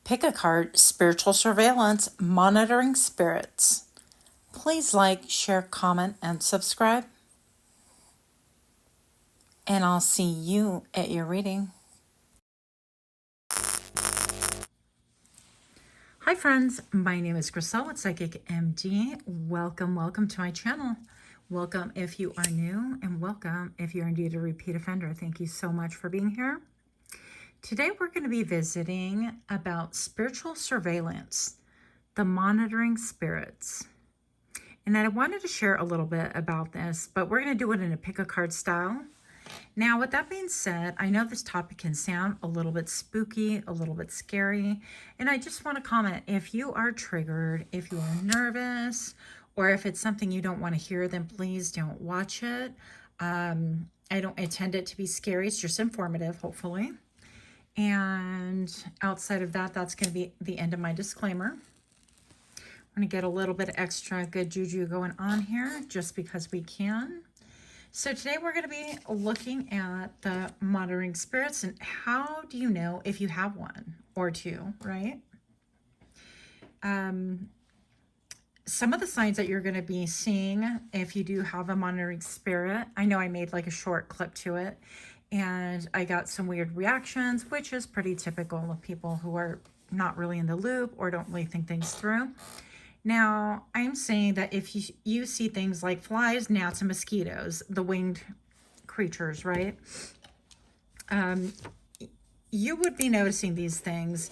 Pickacard Spiritual Surveillance Monitoring Spirits. Please like, share, comment, and subscribe. And I'll see you at your reading. Hi friends, my name is Griselle with Psychic MD. Welcome to my channel. Welcome if you are new, and welcome if you're indeed a repeat offender. Thank you so much for being here. Today we're going to be visiting about spiritual surveillance, the monitoring spirits. And I wanted to share a little bit about this, but we're going to do it in a pick-a-card style. Now, with that being said, I know this topic can sound a little bit spooky, a little bit scary, and I just want to comment, if you are triggered, if you are nervous, or if it's something you don't want to hear, then please don't watch it. I don't intend it to be scary. It's just informative, hopefully. And outside of that, that's going to be the end of my disclaimer. I'm going to get a little bit of extra good juju going on here just because we can. So today we're going to be looking at the monitoring spirits and how do you know if you have one or two, right? Some of the signs that you're going to be seeing if you do have a monitoring spirit, I know I made like a short clip to it and I got some weird reactions, which is pretty typical of people who are not really in the loop or don't really think things through. Now, I'm saying that if you see things like flies, gnats, and mosquitoes, the winged creatures, right? You would be noticing these things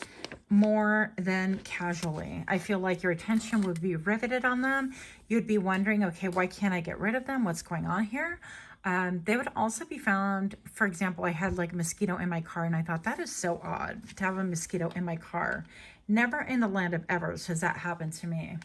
more than casually. I feel like your attention would be riveted on them. You'd be wondering, okay, why can't I get rid of them? What's going on here? They would also be found, for example, I had like a mosquito in my car and I thought that is so odd to have a mosquito in my car. Never in the land of ever has that happened to me.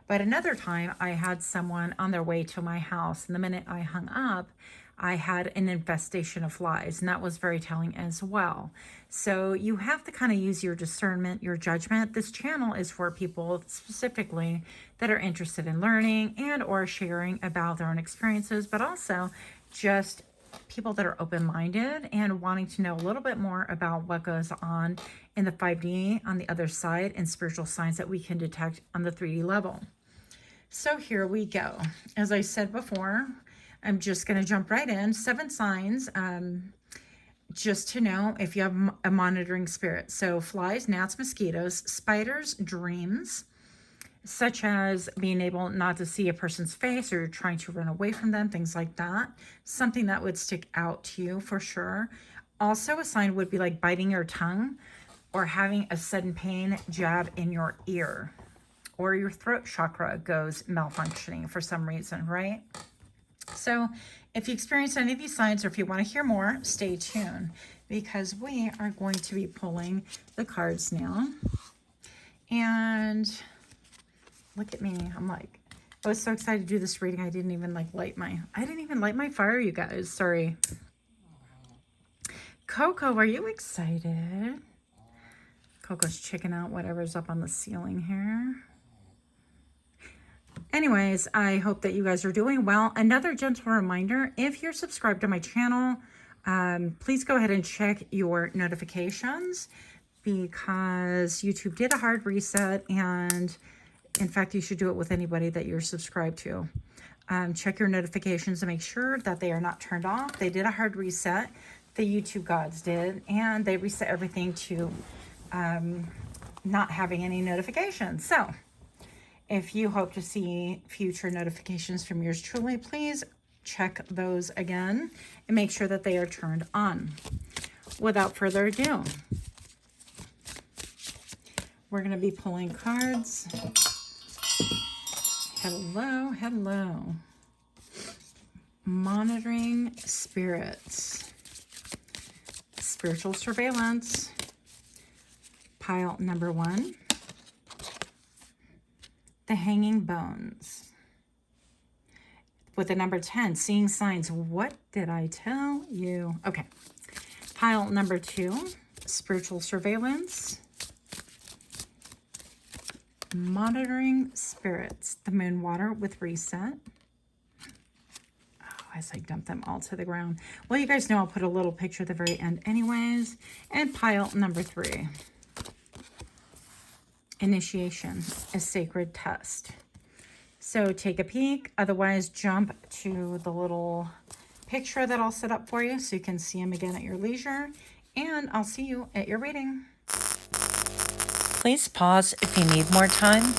But another time I had someone on their way to my house and the minute I hung up, I had an infestation of flies, and that was very telling as well. So you have to kind of use your discernment, your judgment. This channel is for people specifically that are interested in learning and or sharing about their own experiences, but also just people that are open-minded and wanting to know a little bit more about what goes on in the 5D on the other side and spiritual signs that we can detect on the 3D level. So here we go. As I said before, I'm just going to jump right in. 7 signs just to know if you have a monitoring spirit. So flies, gnats, mosquitoes, spiders, dreams, such as being able not to see a person's face or trying to run away from them, things like that. Something that would stick out to you for sure. Also, a sign would be like biting your tongue or having a sudden pain jab in your ear, or your throat chakra goes malfunctioning for some reason, right? So if you experience any of these signs, or if you want to hear more, stay tuned because we are going to be pulling the cards now. And look at me. I'm like, I was so excited to do this reading. I didn't even light my fire, you guys. Sorry. Coco, are you excited? Coco's checking out whatever's up on the ceiling here. Anyways, I hope that you guys are doing well. Another gentle reminder, if you're subscribed to my channel, please go ahead and check your notifications because YouTube did a hard reset, and in fact, you should do it with anybody that you're subscribed to. Check your notifications to make sure that they are not turned off. They did a hard reset, the YouTube gods did, and they reset everything to not having any notifications. So if you hope to see future notifications from yours truly, please check those again and make sure that they are turned on. Without further ado, we're going to be pulling cards. Hello, hello. Monitoring spirits. Spiritual surveillance. Pile number 1. The hanging bones. With the number 10, seeing signs. What did I tell you? Okay. Pile number 2, spiritual surveillance. Monitoring spirits. The moon water with reset. Oh, as I dump them all to the ground. Well, you guys know I'll put a little picture at the very end anyways. And pile number 3. Initiation, a sacred test. So take a peek. Otherwise, jump to the little picture that I'll set up for you so you can see them again at your leisure. And I'll see you at your reading. Please pause if you need more time.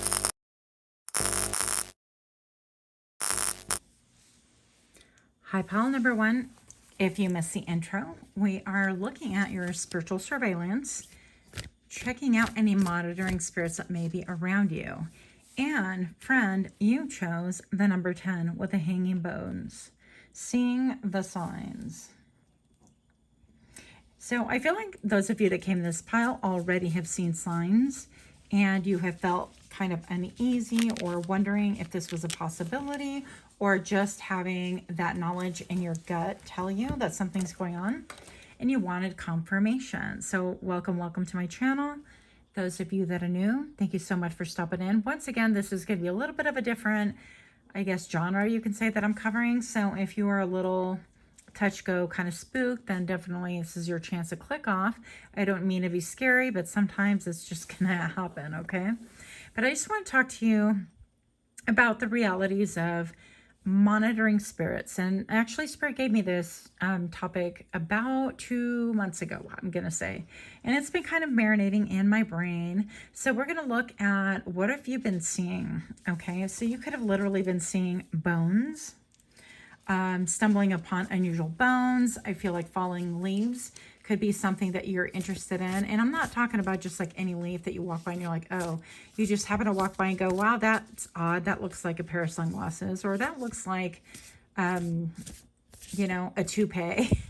Hi, pile number one. If you missed the intro, we are looking at your spiritual surveillance, checking out any monitoring spirits that may be around you. And friend, you chose the number 10 with the hanging bones, seeing the signs. So I feel like those of you that came to this pile already have seen signs, and you have felt kind of uneasy or wondering if this was a possibility, or just having that knowledge in your gut tell you that something's going on and you wanted confirmation. So welcome to my channel. Those of you that are new, thank you so much for stopping in. Once again, this is going to be a little bit of a different, I guess, genre you can say that I'm covering. So if you are a little touch go kind of spooked, then definitely this is your chance to click off. I don't mean to be scary, but sometimes it's just gonna happen, okay? But I just want to talk to you about the realities of monitoring spirits. And actually, Spirit gave me this topic about 2 months ago, I'm gonna say, and it's been kind of marinating in my brain. So we're gonna look at, what have you been seeing? Okay, so you could have literally been seeing bones, stumbling upon unusual bones. I feel like falling leaves could be something that you're interested in. And I'm not talking about just like any leaf that you walk by and you're like, oh, you just happen to walk by and go, wow, that's odd. That looks like a pair of sunglasses, or that looks like, you know, a toupee.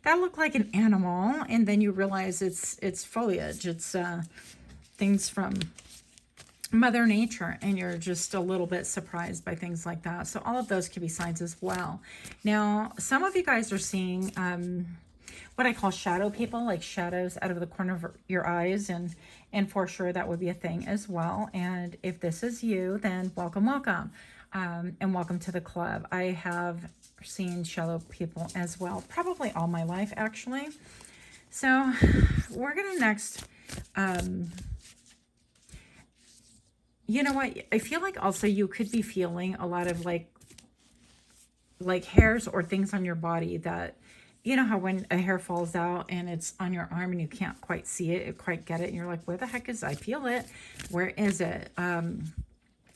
That looked like an animal. And then you realize it's foliage. It's things from Mother Nature, and you're just a little bit surprised by things like that. So all of those could be signs as well. Now, some of you guys are seeing what I call shadow people, like shadows out of the corner of your eyes, and for sure that would be a thing as well. And if this is you, then welcome, and welcome to the club. I have seen shadow people as well, probably all my life actually. So we're gonna next you know what? I feel like also you could be feeling a lot of like hairs or things on your body that, you know how when a hair falls out and it's on your arm and you can't quite see it, quite get it, and you're like, where the heck is it? I feel it. Where is it?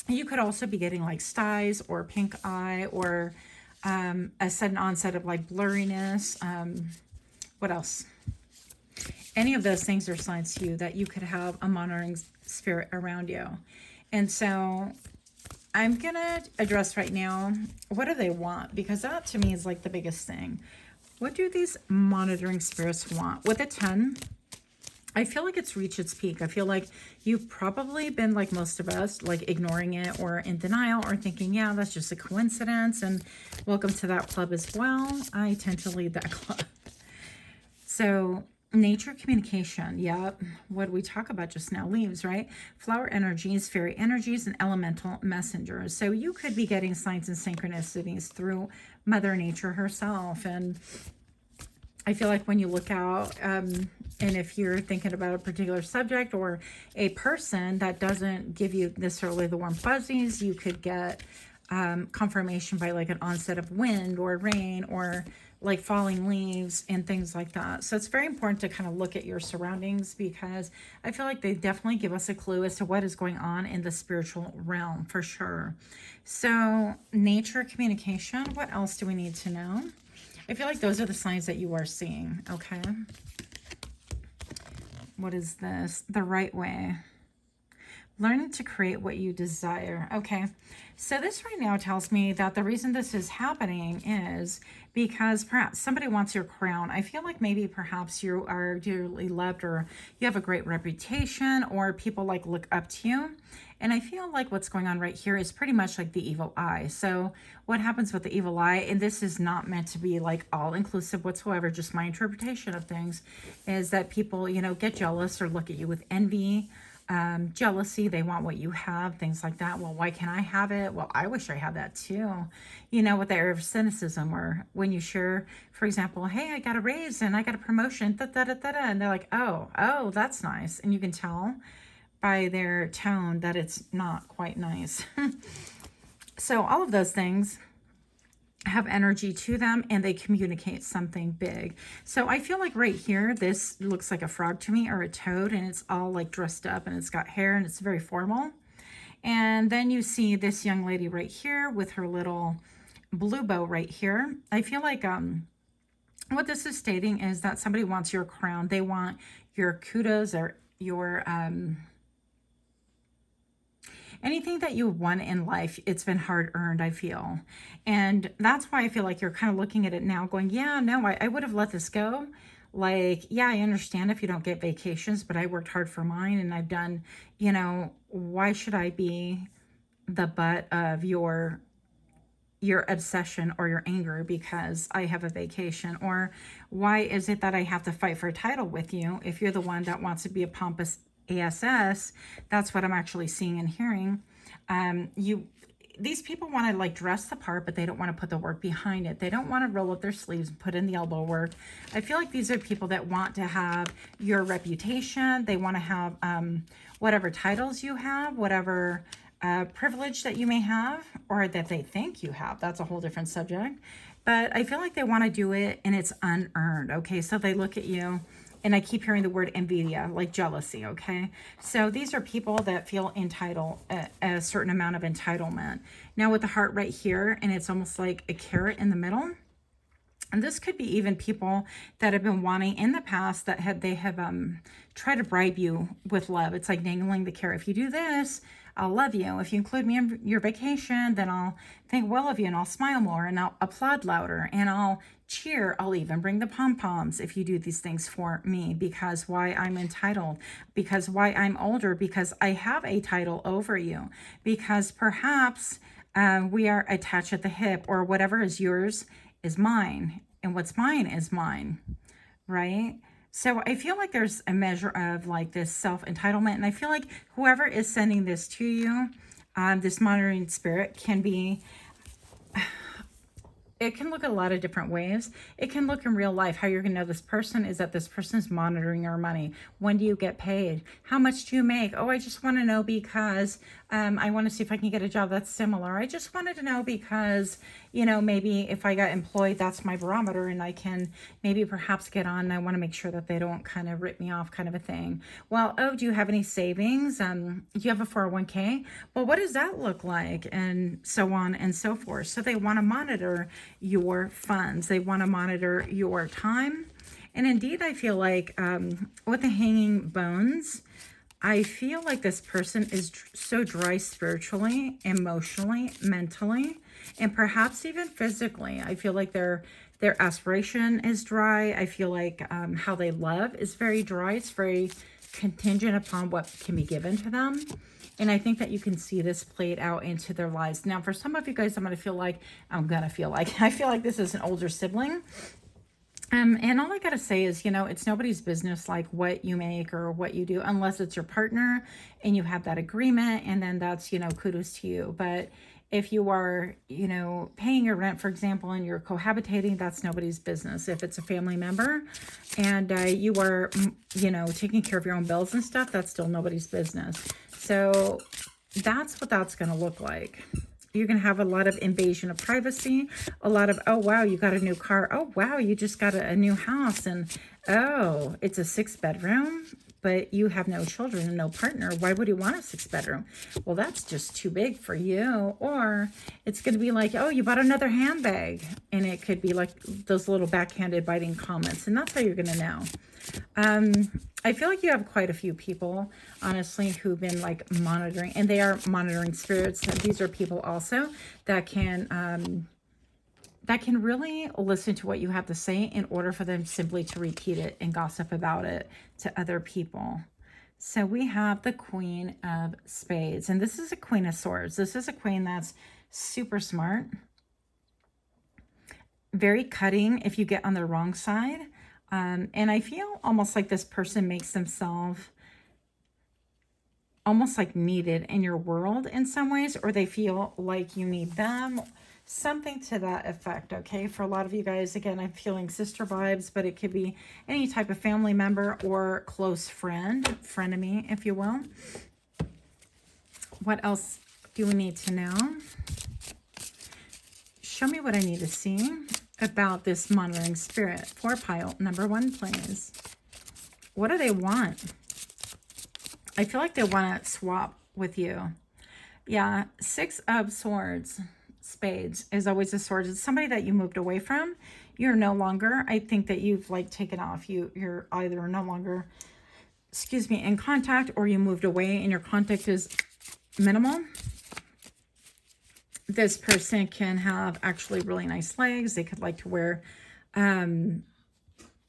You could also be getting like styes or pink eye, or a sudden onset of like blurriness. What else? Any of those things are signs to you that you could have a monitoring spirit around you. And so I'm going to address right now, what do they want? Because that to me is like the biggest thing. What do these monitoring spirits want? With a 10, I feel like it's reached its peak. I feel like you've probably been, like most of us, like ignoring it or in denial or thinking, yeah, that's just a coincidence. And welcome to that club as well. I tend to lead that club. So nature communication, yep. What did we talk about just now? Leaves, right? Flower energies, fairy energies, and elemental messengers. So you could be getting signs and synchronicities through Mother Nature herself. And I feel like when you look out, and if you're thinking about a particular subject or a person that doesn't give you necessarily the warm fuzzies, you could get confirmation by like an onset of wind or rain, or like falling leaves and things like that. So it's very important to kind of look at your surroundings, because I feel like they definitely give us a clue as to what is going on in the spiritual realm for sure. So nature communication, what else do we need to know? I feel like those are the signs that you are seeing, okay? What is this? The right way. Learning to create what you desire. Okay, so this right now tells me that the reason this is happening is because perhaps somebody wants your crown. I feel like maybe perhaps you are dearly loved, or you have a great reputation, or people like look up to you. And I feel like what's going on right here is pretty much like the evil eye. So what happens with the evil eye, and this is not meant to be like all inclusive whatsoever, just my interpretation of things, is that people, you know, get jealous or look at you with envy, jealousy. They want what you have, things like that. Well, why can't I have it? Well, I wish I had that too. You know, with the air of cynicism, or when you share, for example, hey, I got a raise and I got a promotion, and they're like, oh, that's nice. And you can tell. by their tone that it's not quite nice. So all of those things have energy to them, and they communicate something big. So I feel like right here, this looks like a frog to me, or a toad, and it's all like dressed up, and it's got hair, and it's very formal. And then you see this young lady right here with her little blue bow right here. I feel like what this is stating is that somebody wants your crown. They want your kudos, or your anything that you won in life. It's been hard earned, I feel. And that's why I feel like you're kind of looking at it now going, yeah, no, I would have let this go. Like, yeah, I understand if you don't get vacations, but I worked hard for mine, and I've done, you know, why should I be the butt of your obsession or your anger because I have a vacation? Or why is it that I have to fight for a title with you if you're the one that wants to be a pompous ASS? That's what I'm actually seeing and hearing. These people want to like dress the part, but they don't want to put the work behind it. They don't want to roll up their sleeves and put in the elbow work. I feel like these are people that want to have your reputation. They want to have whatever titles you have, whatever privilege that you may have, or that they think you have. That's a whole different subject. But I feel like they want to do it, and it's unearned. Okay, so they look at you, and I keep hearing the word envidia, like jealousy, okay? So these are people that feel entitled, a certain amount of entitlement. Now with the heart right here, and it's almost like a carrot in the middle. And this could be even people that have been wanting in the past that they have tried to bribe you with love. It's like dangling the carrot. If you do this, I'll love you. If you include me in your vacation, then I'll think well of you, and I'll smile more, and I'll applaud louder, and I'll cheer. I'll even bring the pom-poms if you do these things for me, because why I'm entitled, because why I'm older, because I have a title over you, because perhaps we are attached at the hip, or whatever is yours is mine, and what's mine is mine, right? So I feel like there's a measure of like this self-entitlement, and I feel like whoever is sending this to you, this monitoring spirit, can be, it can look a lot of different ways. It can look in real life. How you're going to know this person is that this person is monitoring your money. When do you get paid? How much do you make? Oh, I just want to know because I want to see if I can get a job that's similar. I just wanted to know because, you know, maybe if I got employed, that's my barometer, and I can maybe perhaps get on. And I want to make sure that they don't kind of rip me off, kind of a thing. Well, oh, do you have any savings? Do you have a 401k? Well, what does that look like? And so on and so forth. So they want to monitor your funds. They want to monitor your time. And indeed, I feel like with the hanging bones, I feel like this person is so dry spiritually, emotionally, mentally, and perhaps even physically. I feel like their aspiration is dry. I feel like how they love is very dry. It's very contingent upon what can be given to them. And I think that you can see this played out into their lives. Now, for some of you guys, I feel like this is an older sibling. And all I got to say is, you know, it's nobody's business like what you make or what you do, unless it's your partner and you have that agreement, and then that's, you know, kudos to you. But if you are, you know, paying your rent, for example, and you're cohabitating, that's nobody's business. If it's a family member and you are, you know, taking care of your own bills and stuff, that's still nobody's business. So that's what that's going to look like. You're going to have a lot of invasion of privacy, a lot of, oh, wow, you got a new car. Oh, wow, you just got a new house. And, oh, it's a 6-bedroom, but you have no children and no partner. Why would you want a 6-bedroom? Well, that's just too big for you. Or it's going to be like, oh, you bought another handbag. And it could be like those little backhanded biting comments. And that's how you're going to know. I feel like you have quite a few people, honestly, who've been like monitoring, and they are monitoring spirits. These are people also that can really listen to what you have to say in order for them simply to repeat it and gossip about it to other people. So we have the Queen of Spades, and this is a Queen of Swords. This is a queen that's super smart, very cutting if you get on the wrong side. And I feel almost like this person makes themselves almost like needed in your world in some ways, or they feel like you need them, something to that effect. Okay, for a lot of you guys, again, I'm feeling sister vibes, but it could be any type of family member or close friend, frenemy, if you will. What else do we need to know? Show me what I need to see about this monitoring spirit for pile number 1, please. What do they want? I feel like they want to swap with you. Yeah, 6 of Swords, Spades is always a sword. It's somebody that you moved away from. You're no longer, I think that you've like taken off. You're either no longer, excuse me, in contact, or you moved away and your contact is minimal. This person can have actually really nice legs. They could like to wear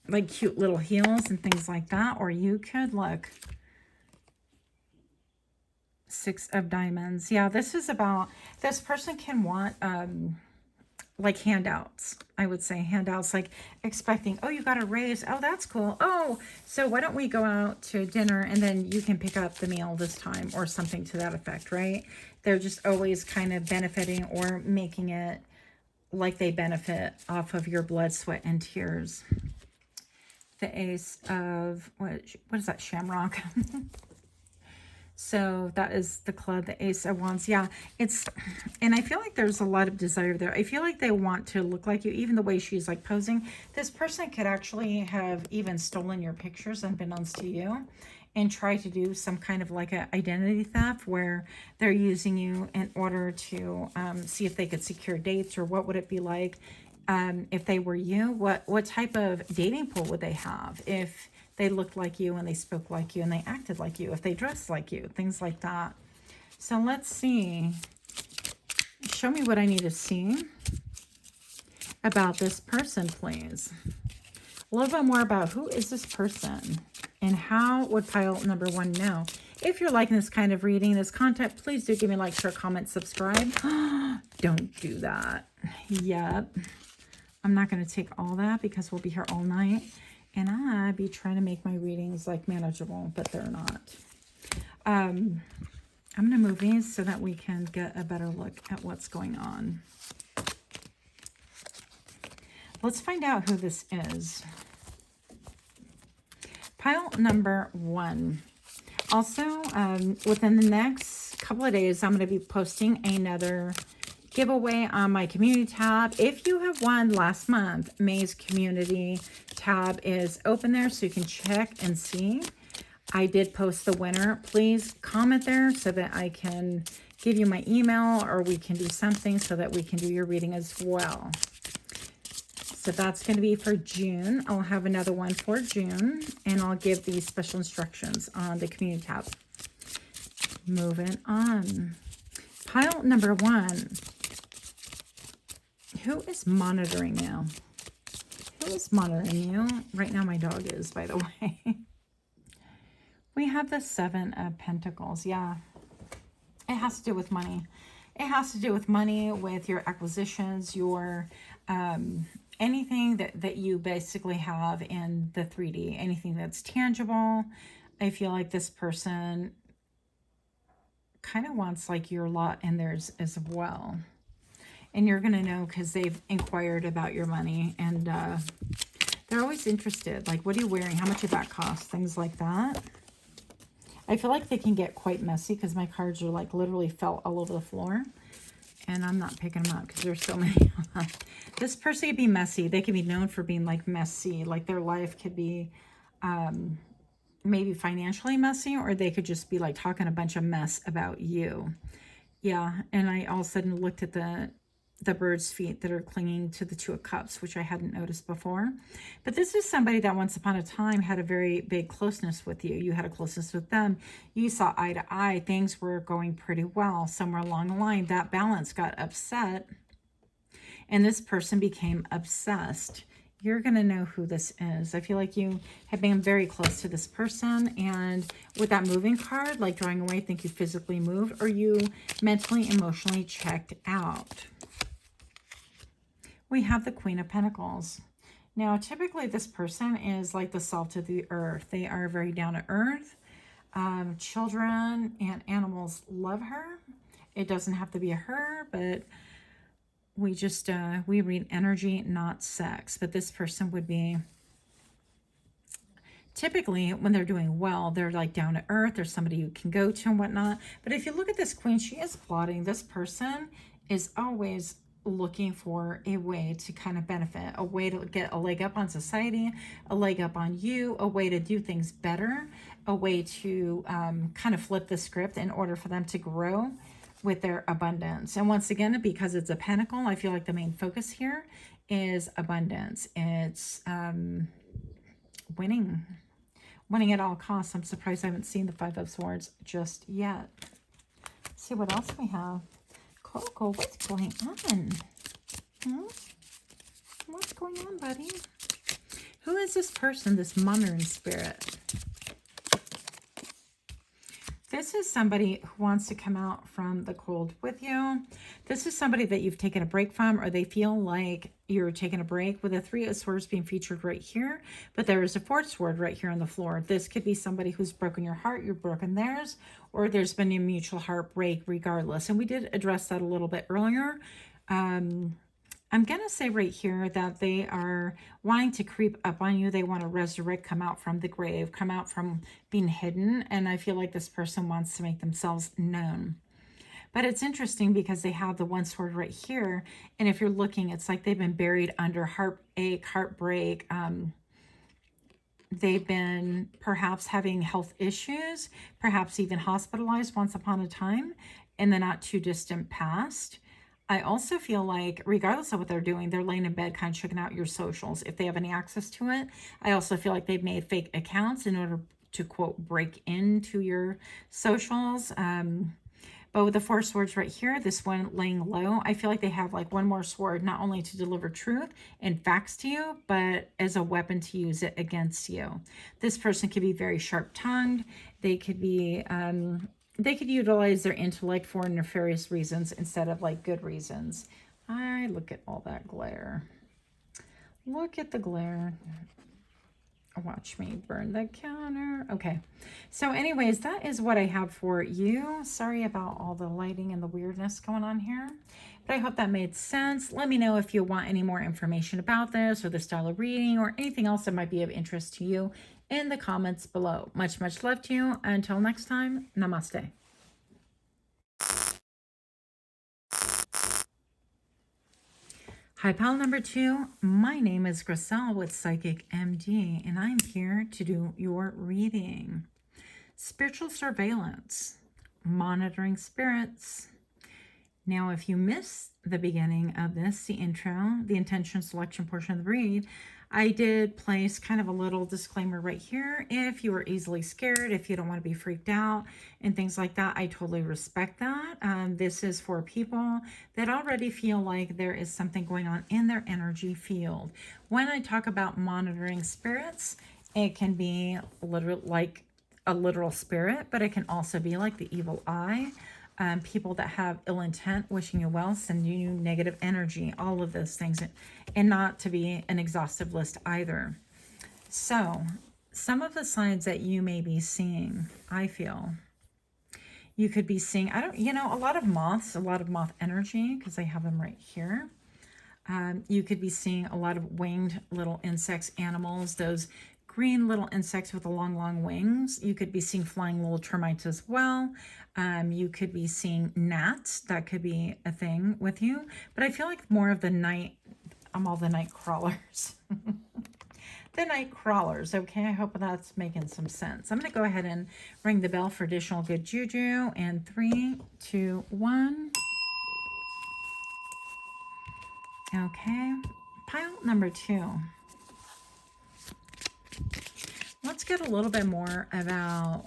like cute little heels and things like that. Or you could look, 6 of Diamonds. Yeah, this is about, this person can want like handouts. I would say handouts, like expecting, oh, you got a raise. Oh, that's cool. Oh, so why don't we go out to dinner and then you can pick up the meal this time, or something to that effect, right? They're just always kind of benefiting or making it like they benefit off of your blood, sweat, and tears. The Ace of, what is that, Shamrock? So that is the club, the Ace of Wands. Yeah, it's, and I feel like there's a lot of desire there. I feel like they want to look like you, even the way she's like posing. This person could actually have even stolen your pictures unbeknownst to you and try to do some kind of like an identity theft where they're using you in order to see if they could secure dates, or what would it be like if they were you. What type of dating pool would they have if they looked like you and they spoke like you and they acted like you, if they dressed like you, things like that. So let's see. Show me what I need to see about this person, please. A little bit more about who is this person and how would pile number 1 know. If you're liking this kind of reading, this content, please do give me a like, share, comment, subscribe. Don't do that. Yep. I'm not going to take all that because we'll be here all night. And I be trying to make my readings like manageable, but they're not. I'm going to move these so that we can get a better look at what's going on. Let's find out who this is. Pile number 1. Also, within the next couple of days, I'm going to be posting another giveaway on my community tab. If you have won last month, May's community tab is open there, so you can check and see. I did post the winner. Please comment there so that I can give you my email, or we can do something so that we can do your reading as well. So that's going to be for June. I'll have another one for June, and I'll give these special instructions on the community tab. Moving on. Pile number 1. Who is monitoring you? Who is monitoring you? Right now my dog is, by the way. We have the 7 of Pentacles. Yeah. It has to do with money. It has to do with money, with your acquisitions, your anything that you basically have in the 3D, anything that's tangible. I feel like this person kind of wants like your lot and theirs as well. And you're going to know because they've inquired about your money, and they're always interested. Like, what are you wearing? How much did that cost? Things like that. I feel like they can get quite messy because my cards are like literally fell all over the floor. And I'm not picking them up because there's so many of them. This person could be messy. They could be known for being like messy. Like their life could be maybe financially messy, or they could just be like talking a bunch of mess about you. Yeah, and I all of a sudden looked at the bird's feet that are clinging to the 2 of Cups, which I hadn't noticed before. But this is somebody that once upon a time had a very big closeness with you. You had a closeness with them. You saw eye to eye. Things were going pretty well. Somewhere along the line, that balance got upset, and this person became obsessed. You're going to know who this is. I feel like you have been very close to this person, and with that moving card, like drawing away, I think you physically moved, or you mentally, emotionally checked out. We have the Queen of Pentacles. Now, typically this person is like the salt of the earth. They are very down to earth. Children and animals love her. It doesn't have to be a her, but we just, we read energy, not sex. But this person would be typically when they're doing well, they're like down to earth. There's somebody you can go to and whatnot. But if you look at this queen, she is plotting. This person is always looking for a way to kind of benefit, a way to get a leg up on society, a leg up on you, a way to do things better, a way to kind of flip the script in order for them to grow with their abundance. And once again, because it's a pentacle, I feel like the main focus here is abundance. It's winning at all costs. I'm surprised I haven't seen the Five of Swords just yet. Let's see what else we have. Coco, what's going on? What's going on, buddy? Who is this person, this monitoring spirit? This is somebody who wants to come out from the cold with you. This is somebody that you've taken a break from, or they feel like you're taking a break, with the Three of Swords being featured right here. But there is a Fourth Sword right here on the floor. This could be somebody who's broken your heart, you've broken theirs, or there's been a mutual heartbreak regardless. And we did address that a little bit earlier. I'm going to say right here that they are wanting to creep up on you. They want to resurrect, come out from the grave, come out from being hidden. And I feel like this person wants to make themselves known. But it's interesting because they have the One Sword right here. And if you're looking, it's like they've been buried under heartache, heartbreak. They've been perhaps having health issues, perhaps even hospitalized once upon a time in the not too distant past. I also feel like regardless of what they're doing, they're laying in bed kind of checking out your socials if they have any access to it. I also feel like they've made fake accounts in order to, quote, break into your socials. But with the Four Swords right here, this one laying low, I feel like they have like one more sword, not only to deliver truth and facts to you, but as a weapon to use it against you. This person could be very sharp-tongued. They could be... they could utilize their intellect for nefarious reasons instead of like good reasons. I look at all that glare. Look at the glare. Watch me burn the counter. Okay. So anyways, that is what I have for you. Sorry about all the lighting and the weirdness going on here, but I hope that made sense. Let me know if you want any more information about this or the style of reading or anything else that might be of interest to you in the comments below. Much, much love to you. Until next time, namaste. Hi, pal number 2. My name is Griselle with Psychic MD, and I'm here to do your reading. Spiritual surveillance, monitoring spirits. Now, if you missed the beginning of this, the intro, the intention selection portion of the read, I did place kind of a little disclaimer right here. If you are easily scared, if you don't want to be freaked out and things like that, I totally respect that. This is for people that already feel like there is something going on in their energy field. When I talk about monitoring spirits, it can be literal, like a literal spirit, but it can also be like the evil eye. People that have ill intent, wishing you well, sending you negative energy, all of those things, and not to be an exhaustive list either. So some of the signs that you may be seeing, I feel you could be seeing, a lot of moths, a lot of moth energy, because I have them right here. You could be seeing a lot of winged little insects, animals, those green little insects with the long, long wings. You could be seeing flying little termites as well. You could be seeing gnats. That could be a thing with you. But I feel like more of the night, all the night crawlers. The night crawlers, okay? I hope that's making some sense. I'm going to go ahead and ring the bell for additional good juju. And 3, 2, 1. Okay. Pile number 2. Let's get a little bit more about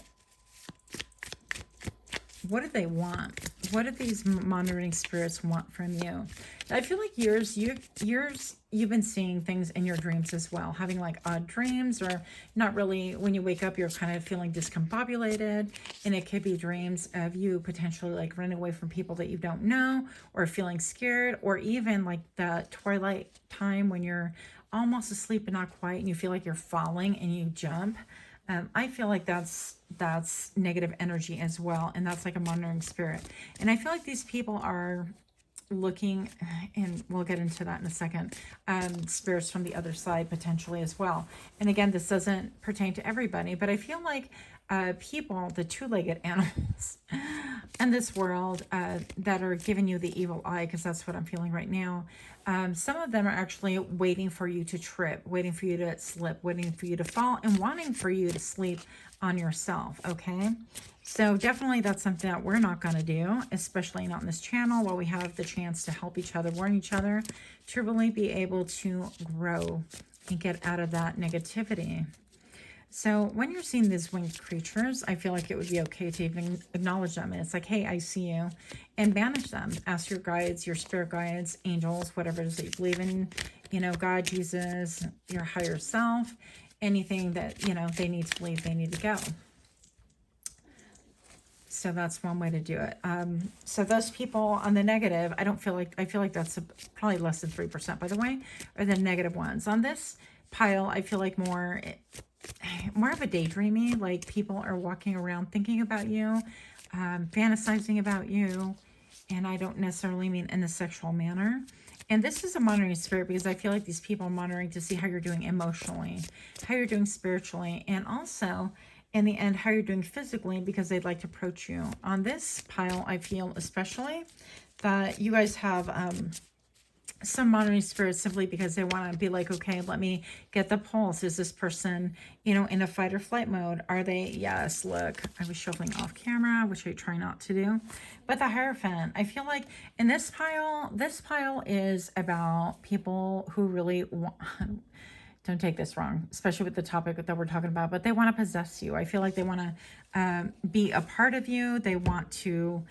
what do they want? What do these monitoring spirits want from you? I feel like you've been seeing things in your dreams as well, having like odd dreams, or not really. When you wake up, you're kind of feeling discombobulated, and it could be dreams of you potentially like running away from people that you don't know, or feeling scared, or even like the twilight time when you're almost asleep but not quite, and you feel like you're falling and you jump. I feel like that's negative energy as well, and that's like a monitoring spirit. And I feel like these people are looking, and we'll get into that in a second, spirits from the other side potentially as well. And again, this doesn't pertain to everybody, but I feel like people, the two-legged animals in this world that are giving you the evil eye, because that's what I'm feeling right now, some of them are actually waiting for you to trip, waiting for you to slip, waiting for you to fall, and wanting for you to sleep on yourself, okay? So definitely that's something that we're not going to do, especially not in this channel, while we have the chance to help each other, warn each other, to really be able to grow and get out of that negativity. So when you're seeing these winged creatures, I feel like it would be okay to even acknowledge them. And it's like, hey, I see you, and banish them. Ask your guides, your spirit guides, angels, whatever it is that you believe in, you know, God, Jesus, your higher self, anything that, you know, they need to believe, they need to go. So that's one way to do it. So those people on the negative, I feel like that's probably less than 3%, by the way, are the negative ones. On this pile, I feel like more of a daydreamy, like people are walking around thinking about you, fantasizing about you, and I don't necessarily mean in a sexual manner. And this is a monitoring spirit, because I feel like these people are monitoring to see how you're doing emotionally, how you're doing spiritually, and also in the end, how you're doing physically, because they'd like to approach you. On this pile, I feel especially that you guys have some monitoring spirits simply because they want to be like, okay, let me get the pulse. Is this person, you know, in a fight or flight mode? Are they? Yes, look, I was shuffling off camera, which I try not to do. But the Hierophant, I feel like in this pile is about people who really want, don't take this wrong, especially with the topic that we're talking about, but they want to possess you. I feel like they want to be a part of you. They want to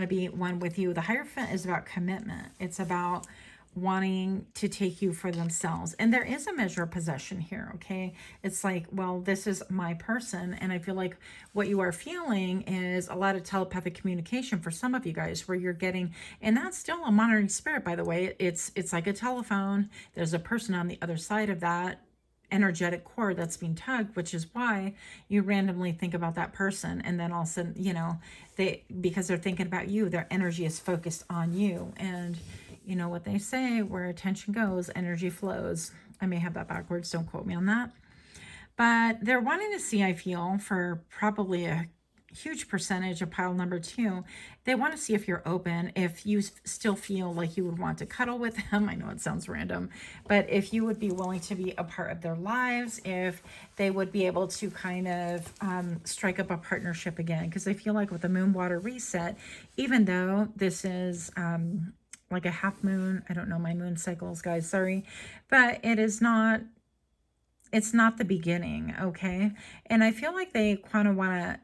be one with you. The Hierophant is about commitment. It's about wanting to take you for themselves. And there is a measure of possession here, okay? It's like, well, this is my person. And I feel like what you are feeling is a lot of telepathic communication for some of you guys, where you're getting, and that's still a monitoring spirit, by the way. It's like a telephone. There's a person on the other side of that energetic cord that's being tugged, which is why you randomly think about that person, and then all of a sudden, you know, because they're thinking about you, their energy is focused on you. And you know what they say, where attention goes, energy flows. I may have that backwards, don't quote me on that. But they're wanting to see, I feel, for probably a huge percentage of pile number 2, they want to see if you're open, if you still feel like you would want to cuddle with them. I know it sounds random, but if you would be willing to be a part of their lives, if they would be able to kind of strike up a partnership again. Because I feel like with the moon water reset, even though this is like a half moon, I don't know my moon cycles, guys, sorry, but it is not, it's not the beginning, okay? And I feel like they kind of want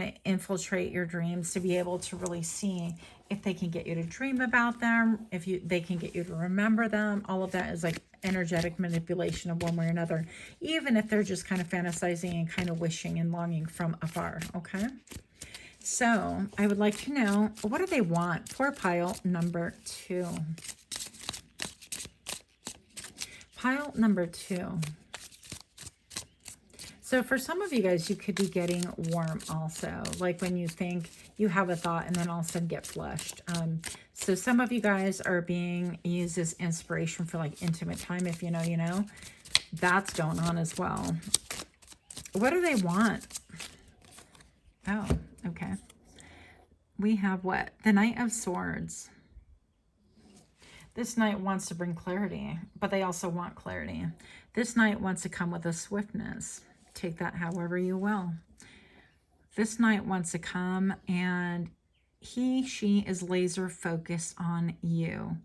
to infiltrate your dreams to be able to really see if they can get you to dream about them, if they can get you to remember them. All of that is like energetic manipulation of one way or another, even if they're just kind of fantasizing and kind of wishing and longing from afar, okay? So I would like to know, what do they want for pile number 2? Pile number 2. So for some of you guys, you could be getting warm also, like when you think you have a thought and then all of a sudden get flushed. So some of you guys are being used as inspiration for like intimate time. If you know, you know, that's going on as well. What do they want? Oh, okay. We have what? The Knight of Swords. This knight wants to bring clarity, but they also want clarity. This knight wants to come with a swiftness. Take that however you will. This knight wants to come, and she is laser focused on you.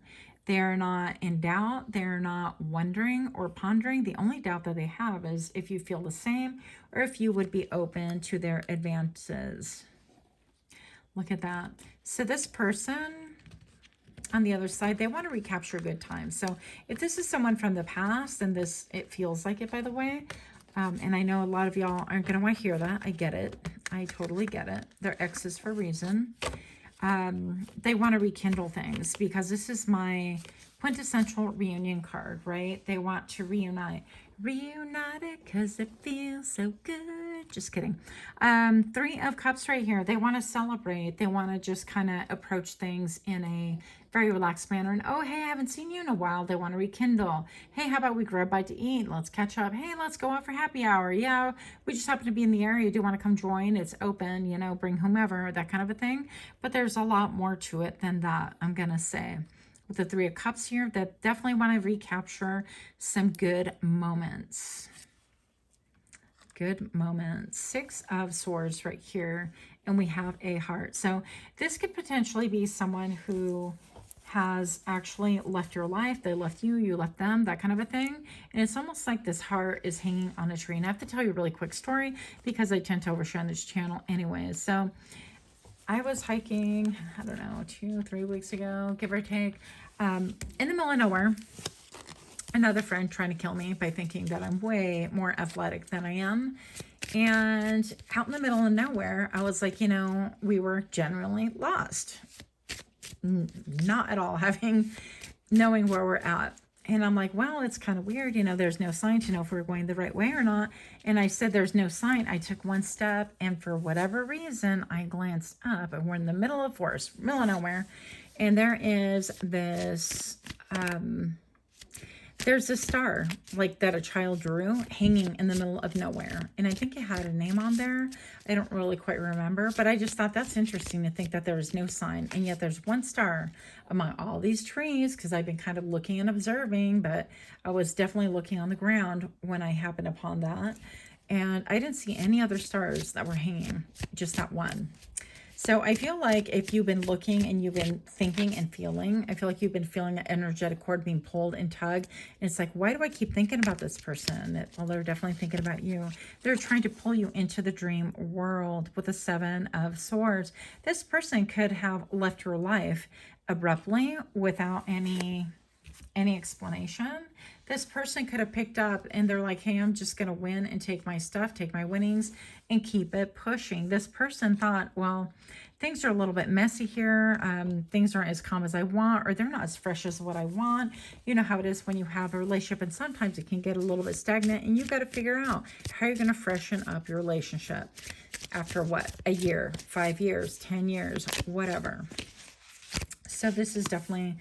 They're not in doubt. They're not wondering or pondering. The only doubt that they have is if you feel the same, or if you would be open to their advances. Look at that. So this person on the other side, they want to recapture good times. So if this is someone from the past, and this, it feels like it, by the way, and I know a lot of y'all aren't going to want to hear that. I get it. I totally get it. They're exes for a reason. They want to rekindle things, because this is my quintessential reunion card, right? They want to reunite. Reunited because it feels so good. Just kidding. 3 of Cups right here. They want to celebrate. They want to just kind of approach things in a very relaxed manner. And, oh, hey, I haven't seen you in a while. They want to rekindle. Hey, how about we grab a bite to eat? Let's catch up. Hey, let's go out for happy hour. Yeah, we just happen to be in the area. Do you want to come join? It's open, you know, bring whomever, that kind of a thing. But there's a lot more to it than that, I'm going to say. With the 3 of Cups here, that definitely want to recapture some good moments. Good moments. 6 of Swords right here, and we have a heart. So this could potentially be someone who has actually left your life. They left you, you left them, that kind of a thing. And it's almost like this heart is hanging on a tree. And I have to tell you a really quick story because I tend to overshare on this channel anyways. So I was hiking, I don't know, 2-3 weeks ago, give or take, in the middle of nowhere. Another friend trying to kill me by thinking that I'm way more athletic than I am. And out in the middle of nowhere, I was like, you know, we were generally lost. Not at all knowing where we're at. And I'm like, well, it's kind of weird. You know, there's no sign to know if we're going the right way or not. And I said, there's no sign. I took 1 step, and for whatever reason, I glanced up, and we're in the middle of forest, middle of nowhere. And there is this, there's a star like that a child drew hanging in the middle of nowhere. And I think it had a name on there. I don't really quite remember, but I just thought that's interesting to think that there is no sign. And yet there's 1 star among all these trees, because I've been kind of looking and observing, but I was definitely looking on the ground when I happened upon that. And I didn't see any other stars that were hanging, just that 1. So I feel like if you've been looking and you've been thinking and feeling, I feel like you've been feeling an energetic cord being pulled and tugged. And it's like, why do I keep thinking about this person? Well, they're definitely thinking about you. They're trying to pull you into the dream world with the 7 of Swords. This person could have left your life abruptly without any explanation. This person could have picked up and they're like, hey, I'm just going to win and take my stuff, take my winnings and keep it pushing. This person thought, well, things are a little bit messy here. Things aren't as calm as I want, or they're not as fresh as what I want. You know how it is when you have a relationship, and sometimes it can get a little bit stagnant, and you've got to figure out how you're going to freshen up your relationship after what? A year, 5 years, 10 years, whatever. So this is definitely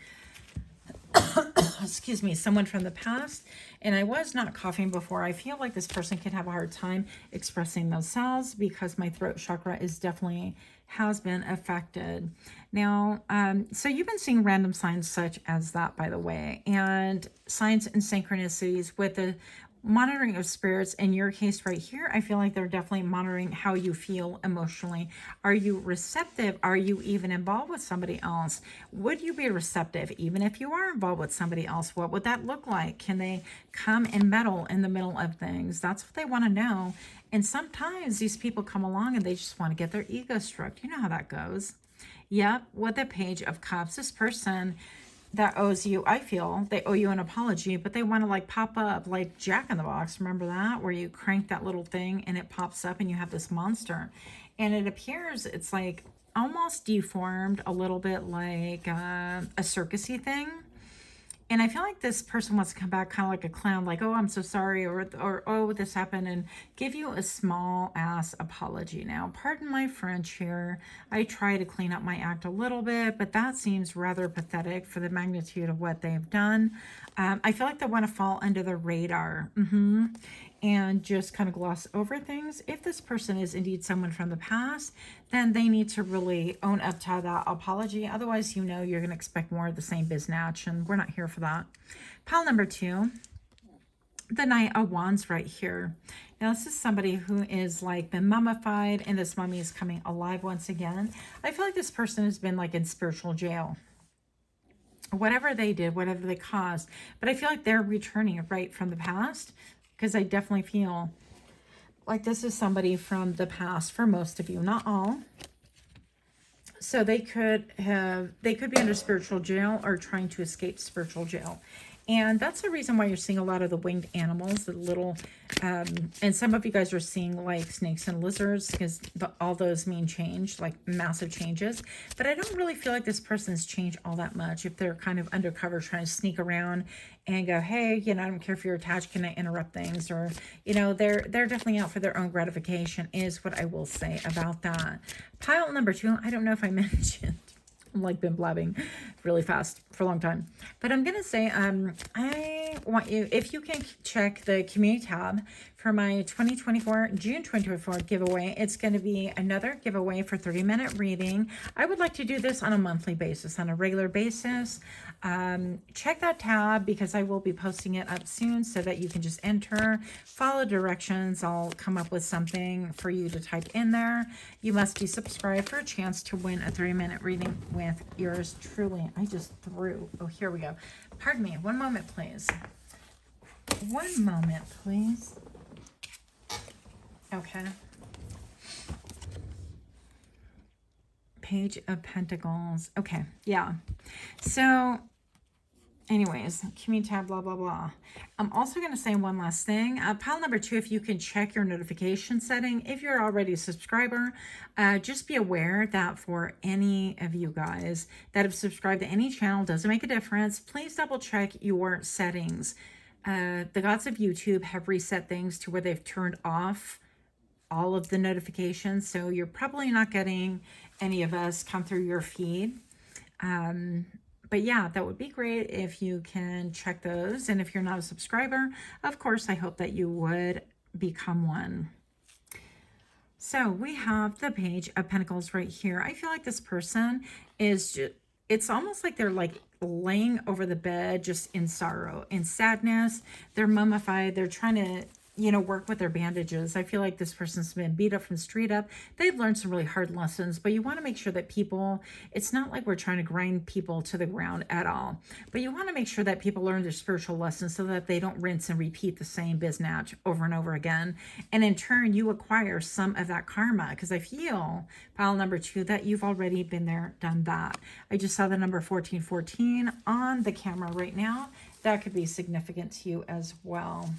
excuse me, someone from the past. And I was not coughing before. I feel like this person could have a hard time expressing themselves because my throat chakra is definitely has been affected. Now, so you've been seeing random signs such as that, by the way, and signs and synchronicities with the monitoring of spirits. In your case right here, I feel like they're definitely monitoring how you feel emotionally. Are you receptive? Are you even involved with somebody else? Would you be receptive even if you are involved with somebody else? What would that look like? Can they come and meddle in the middle of things? That's what they want to know. And sometimes these people come along and they just want to get their ego stroked. You know how that goes. Yep, with the Page of Cups, this person that owes you, I feel they owe you an apology, but they want to like pop up like Jack in the Box. Remember that, where you crank that little thing and it pops up and you have this monster, and it appears it's like almost deformed, a little bit like a circusy thing. And I feel like this person wants to come back kind of like a clown, like, oh, I'm so sorry, or oh, this happened, and give you a small ass apology. Now, pardon my French here. I try to clean up my act a little bit, but that seems rather pathetic for the magnitude of what they've done. I feel like they want to fall under the radar. And just kind of gloss over things. If this person is indeed someone from the past, then they need to really own up to that apology. Otherwise, you know, you're going to expect more of the same biznatch, and we're not here for that. Pile number 2, the Knight of Wands right here. Now, this is somebody who is like been mummified, and this mummy is coming alive once again. I feel like this person has been like in spiritual jail. Whatever they did, whatever they caused. But I feel like they're returning right from the past, because I definitely feel like this is somebody from the past for most of you, not all. So they could be under spiritual jail or trying to escape spiritual jail. And that's the reason why you're seeing a lot of the winged animals, the little, and some of you guys are seeing like snakes and lizards, because all those mean change, like massive changes. But I don't really feel like this person's changed all that much. If they're kind of undercover trying to sneak around and go, hey, you know, I don't care if you're attached, can I interrupt things? Or, you know, they're definitely out for their own gratification is what I will say about that. Pile number 2, I don't know if I mentioned, I've like been blabbing really fast for a long time, but I'm gonna say I want you, if you can check the community tab for my June 2024 giveaway. It's going to be another giveaway for 30-minute reading. I would like to do this on a monthly basis, on a regular basis. Check that tab because I will be posting it up soon so that you can just enter, follow directions. I'll come up with something for you to type in there. You must be subscribed for a chance to win a 30-minute reading with yours truly. I just threw, oh, here we go. Pardon me, one moment, please. One moment, please. Okay. Page of Pentacles. Okay, yeah. So, anyways, community tab, blah, blah, blah. I'm also going to say one last thing. Pile number 2, if you can check your notification setting. If you're already a subscriber, just be aware that for any of you guys that have subscribed to any channel, doesn't make a difference. Please double check your settings. The gods of YouTube have reset things to where they've turned off all of the notifications, so you're probably not getting any of us come through your feed. But yeah, that would be great if you can check those. And if you're not a subscriber, of course, I hope that you would become one. So we have the Page of Pentacles right here. I feel like this person is just, it's almost like they're like laying over the bed just in sorrow, in sadness. They're mummified. They're trying to, you know, work with their bandages. I feel like this person's been beat up from the street up. They've learned some really hard lessons, but you want to make sure that people, it's not like we're trying to grind people to the ground at all, but you want to make sure that people learn their spiritual lessons so that they don't rinse and repeat the same biznatch over and over again. And in turn, you acquire some of that karma, because I feel, pile number 2, that you've already been there, done that. I just saw the number 1414 on the camera right now. That could be significant to you as well.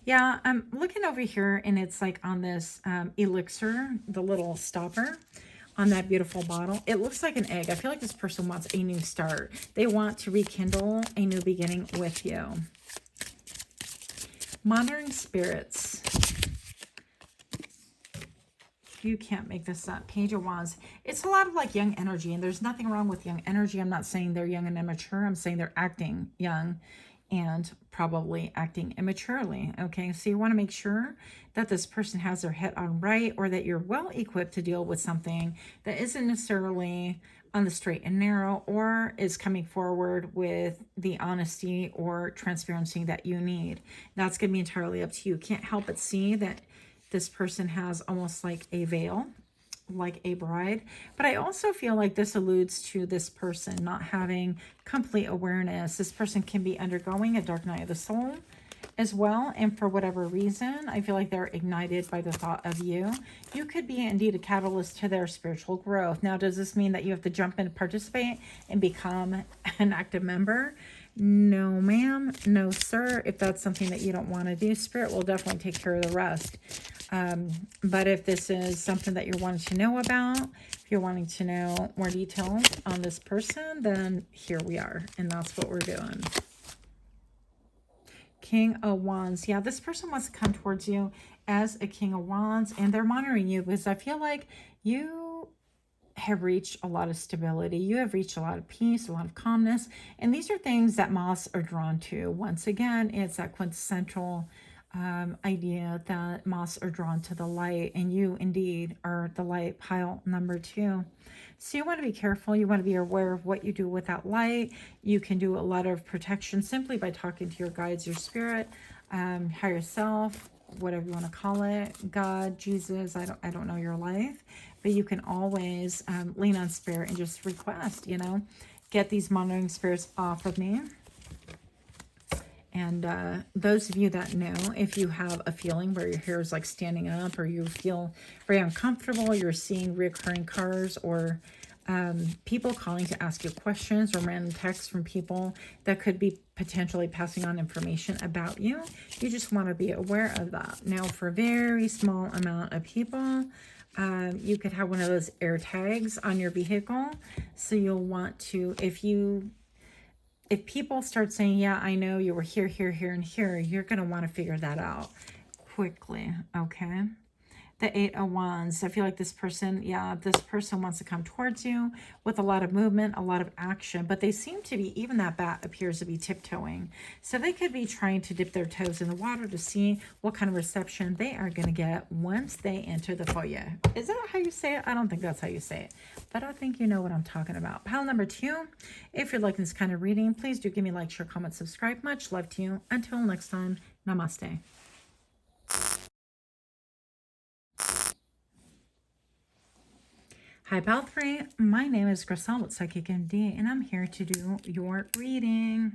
Yeah, I'm looking over here and it's like on this elixir, the little stopper on that beautiful bottle. It looks like an egg. I feel like this person wants a new start. They want to rekindle a new beginning with you. Monitoring spirits. You can't make this up. Page of Wands. It's a lot of like young energy, and there's nothing wrong with young energy. I'm not saying they're young and immature. I'm saying they're acting young and probably acting immaturely. Okay, so you want to make sure that this person has their head on right, or that you're well equipped to deal with something that isn't necessarily on the straight and narrow, or is coming forward with the honesty or transparency that you need. That's going to be entirely up to you. Can't help but see that this person has almost like a veil, like a bride. But I also feel like this alludes to this person not having complete awareness. This person can be undergoing a dark night of the soul as well, and for whatever reason, I feel like they're ignited by the thought of you. You could be indeed a catalyst to their spiritual growth. Now, does this mean that you have to jump in and participate and become an active member? No, ma'am. No, sir. If that's something that you don't want to do, Spirit will definitely take care of the rest. But if this is something that you're wanting to know about, if you're wanting to know more details on this person, then here we are. And that's what we're doing. King of Wands. Yeah, this person wants to come towards you as a King of Wands, and they're monitoring you because I feel like you have reached a lot of stability. You have reached a lot of peace, a lot of calmness. And these are things that moths are drawn to. Once again, it's that quintessential idea that moths are drawn to the light, and you indeed are the light. Pile number 2. So you want to be careful. You want to be aware of what you do with that light. You can do a lot of protection simply by talking to your guides, your spirit, higher self, whatever you want to call it, God, Jesus. I don't know your life, but you can always lean on spirit and just request, you know, get these monitoring spirits off of me. And those of you that know, if you have a feeling where your hair is like standing up, or you feel very uncomfortable, you're seeing reoccurring cars or people calling to ask you questions or random texts from people that could be potentially passing on information about you. You just want to be aware of that. Now, for a very small amount of people, you could have one of those air tags on your vehicle. So you'll want to, if people start saying, yeah, I know you were here, here, here, and here, you're going to want to figure that out quickly, okay? The Eight of Wands. I feel like this person, yeah, this person wants to come towards you with a lot of movement, a lot of action, but they seem to be, even that bat appears to be tiptoeing. So they could be trying to dip their toes in the water to see what kind of reception they are going to get once they enter the foyer. Is that how you say it? I don't think that's how you say it, but I think you know what I'm talking about. Pile number 2, if you're liking this kind of reading, please do give me a like, share, comment, subscribe. Much love to you. Until next time, namaste. Hi, Pile 3. My name is Griselle with Psychic MD, and I'm here to do your reading.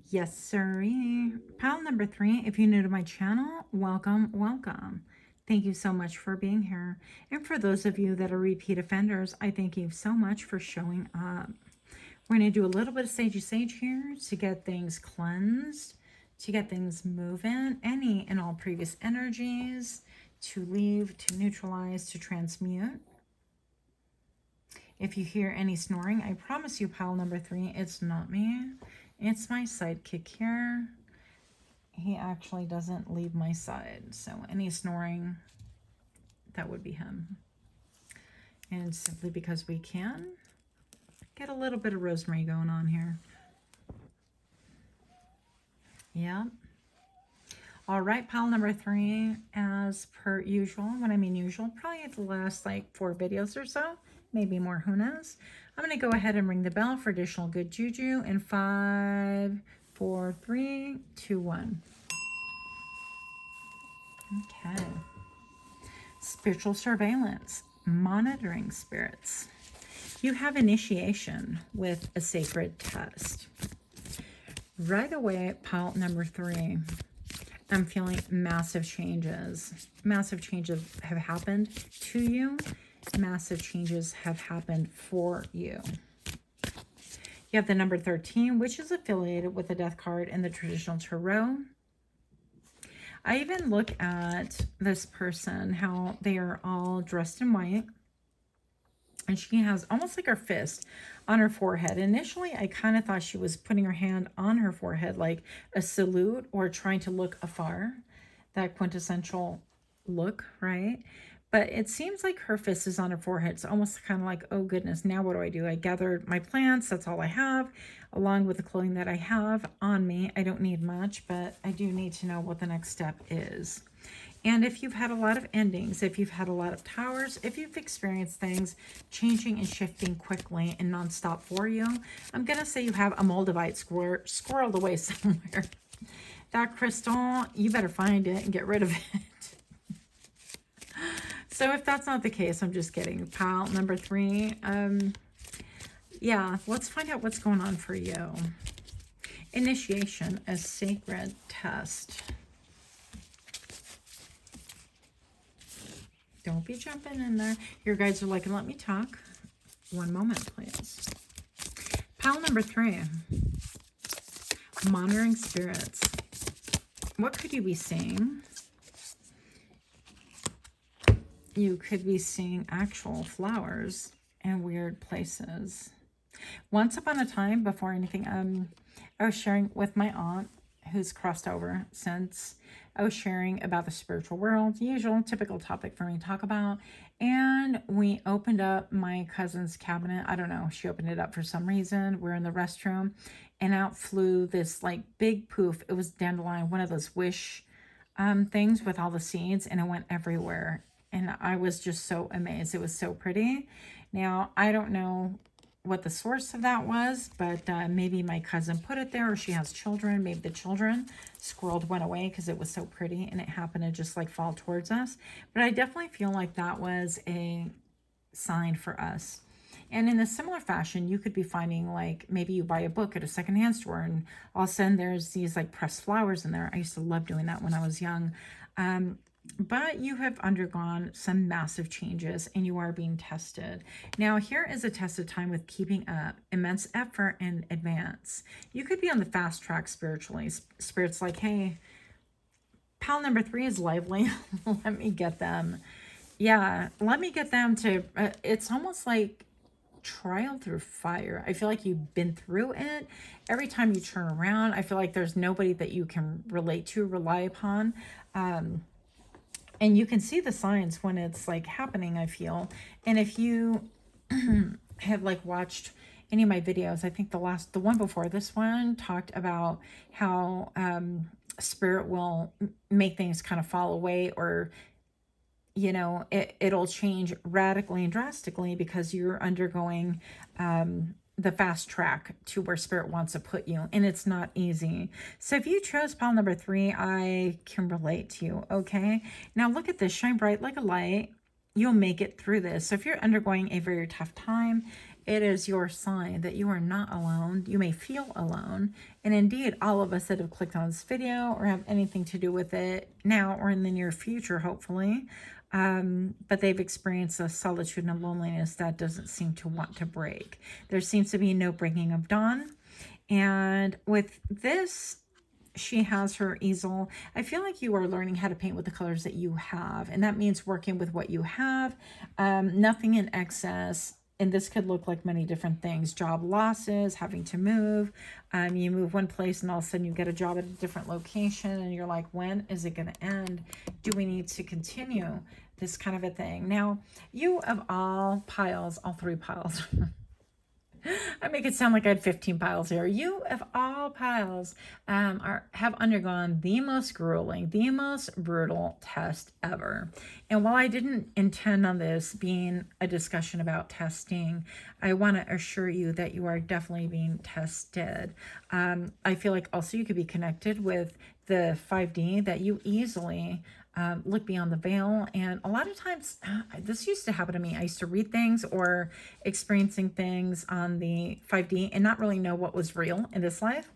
Yes, sirree. Pile number 3, if you're new to my channel, welcome, welcome. Thank you so much for being here. And for those of you that are repeat offenders, I thank you so much for showing up. We're going to do a little bit of sagey sage here to get things cleansed, to get things moving, any and all previous energies, to leave, to neutralize, to transmute. If you hear any snoring, I promise you, pile number 3, it's not me. It's my sidekick here. He actually doesn't leave my side. So any snoring, that would be him. And simply because we can get a little bit of rosemary going on here. Yeah. All right, pile number 3, as per usual. When I mean usual, probably the last like 4 videos or so. Maybe more, who knows? I'm going to go ahead and ring the bell for additional good juju in 5, 4, 3, 2, 1. Okay. Spiritual surveillance, monitoring spirits. You have initiation with a sacred test. Right away, pile number 3, I'm feeling massive changes. Massive changes have happened to you. Massive changes have happened for you. You have the number 13, which is affiliated with the Death card in the traditional tarot. I even look at this person, how they are all dressed in white. And she has almost like her fist on her forehead. Initially, I kind of thought she was putting her hand on her forehead like a salute or trying to look afar. That quintessential look, right? But it seems like her fist is on her forehead. It's almost kind of like, oh goodness, now what do? I gathered my plants. That's all I have, along with the clothing that I have on me. I don't need much, but I do need to know what the next step is. And if you've had a lot of endings, if you've had a lot of towers, if you've experienced things changing and shifting quickly and nonstop for you, I'm going to say you have a Moldavite squirreled away somewhere. That crystal, you better find it and get rid of it. So if that's not the case, I'm just kidding. Pile number 3. Yeah, let's find out what's going on for you. Initiation, a sacred test. Don't be jumping in there. Your guides are like, let me talk. One moment, please. Pile number 3. Monitoring spirits. What could you be seeing? You could be seeing actual flowers in weird places. Once upon a time, before anything, I was sharing with my aunt, who's crossed over since. I was sharing about the spiritual world, usual, typical topic for me to talk about. And we opened up my cousin's cabinet. I don't know, she opened it up for some reason. We're in the restroom, and out flew this like big poof. It was dandelion, one of those wish things with all the seeds, and it went everywhere. And I was just so amazed. It was so pretty. Now, I don't know what the source of that was, but maybe my cousin put it there, or she has children. Maybe the children squirreled went away because it was so pretty and it happened to just like fall towards us. But I definitely feel like that was a sign for us. And in a similar fashion, you could be finding like, maybe you buy a book at a secondhand store and all of a sudden there's these like pressed flowers in there. I used to love doing that when I was young. But you have undergone some massive changes and you are being tested. Now, here is a test of time with keeping up, immense effort and advance. You could be on the fast track spiritually. Spirit's like, hey, pal number 3 is lively. Let me get them. Yeah, let me get them to, it's almost like trial through fire. I feel like you've been through it. Every time you turn around, I feel like there's nobody that you can relate to, rely upon. And you can see the signs when it's like happening, I feel. And if you have like watched any of my videos, I think the one before this one talked about how spirit will make things kind of fall away, or you know, it'll change radically and drastically because you're undergoing the fast track to where spirit wants to put you, and it's not easy. So if you chose pile number 3, I can relate to you. Okay, now look at this, shine bright like a light. You'll make it through this. So if you're undergoing a very tough time, it is your sign that you are not alone. You may feel alone, and indeed all of us that have clicked on this video or have anything to do with it now or in the near future, hopefully, but they've experienced a solitude and a loneliness that doesn't seem to want to break. There seems to be no breaking of dawn. And with this, she has her easel. I feel like you are learning how to paint with the colors that you have, and that means working with what you have, nothing in excess. And this could look like many different things: job losses, having to move. You move one place and all of a sudden you get a job at a different location and you're like, when is it going to end? Do we need to continue this kind of a thing? Now, you of all piles, all 3 piles, I make it sound like I had 15 piles here. You of all piles have undergone the most grueling, the most brutal test ever. And while I didn't intend on this being a discussion about testing, I want to assure you that you are definitely being tested. I feel like also you could be connected with the 5D, that you easily look beyond the veil. And a lot of times, this used to happen to me. I used to read things or experiencing things on the 5D and not really know what was real in this life.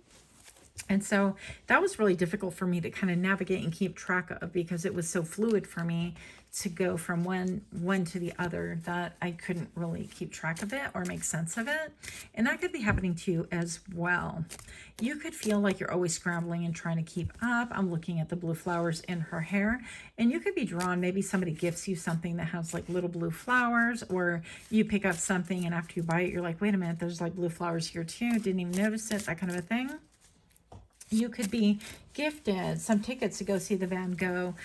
And so that was really difficult for me to kind of navigate and keep track of, because it was so fluid for me to go from one to the other that I couldn't really keep track of it or make sense of it. And that could be happening to you as well. You could feel like you're always scrambling and trying to keep up. I'm looking at the blue flowers in her hair, and you could be drawn. Maybe somebody gifts you something that has like little blue flowers, or you pick up something and after you buy it, you're like, wait a minute, there's like blue flowers here too. Didn't even notice it, that kind of a thing. You could be gifted some tickets to go see the Van Gogh,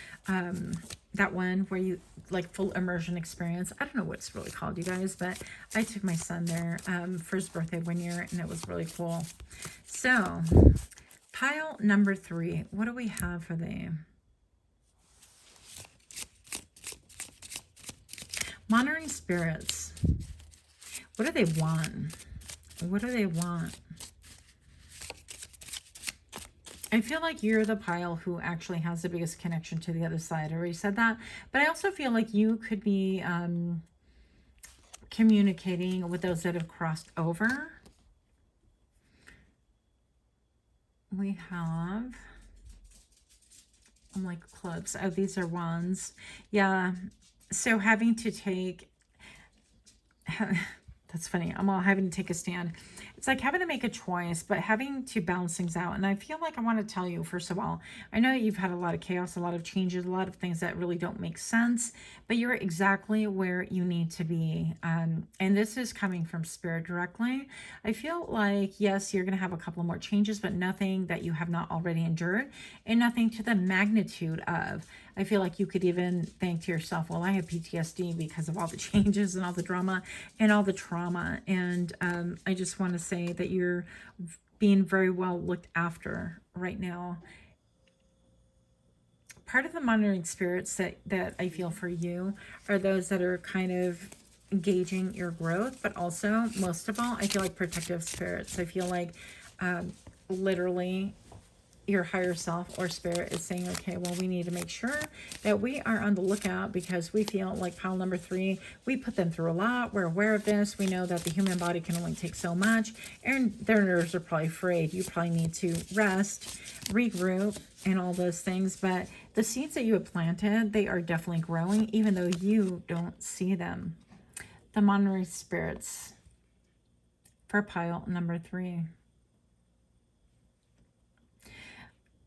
that one where you like full immersion experience. I don't know what it's really called, you guys, but I took my son there for his birthday one year, and it was really cool. So pile number 3, what do we have for the monitoring spirits? What do they want? What do they want? I feel like you're the pile who actually has the biggest connection to the other side. I already said that. But I also feel like you could be communicating with those that have crossed over. We have, I'm like clubs. Oh, these are wands. Yeah. So having to take, that's funny. I'm all having to take a stand. It's like having to make a choice, but having to balance things out. And I feel like I want to tell you, first of all, I know you've had a lot of chaos, a lot of changes, a lot of things that really don't make sense, but you're exactly where you need to be. And this is coming from spirit directly. I feel like, yes, you're going to have a couple more changes, but nothing that you have not already endured, and nothing to the magnitude of. I feel like you could even think to yourself, well, I have PTSD because of all the changes and all the drama and all the trauma. And I just want to say that you're being very well looked after right now. Part of the monitoring spirits that I feel for you are those that are kind of gauging your growth, but also, most of all, I feel like protective spirits. I feel like literally your higher self or spirit is saying, okay, well, we need to make sure that we are on the lookout, because we feel like pile number 3, we put them through a lot. We're aware of this. We know that the human body can only take so much, and their nerves are probably frayed. You probably need to rest, regroup, and all those things. But the seeds that you have planted, they are definitely growing, even though you don't see them. The monitoring spirits for pile number 3.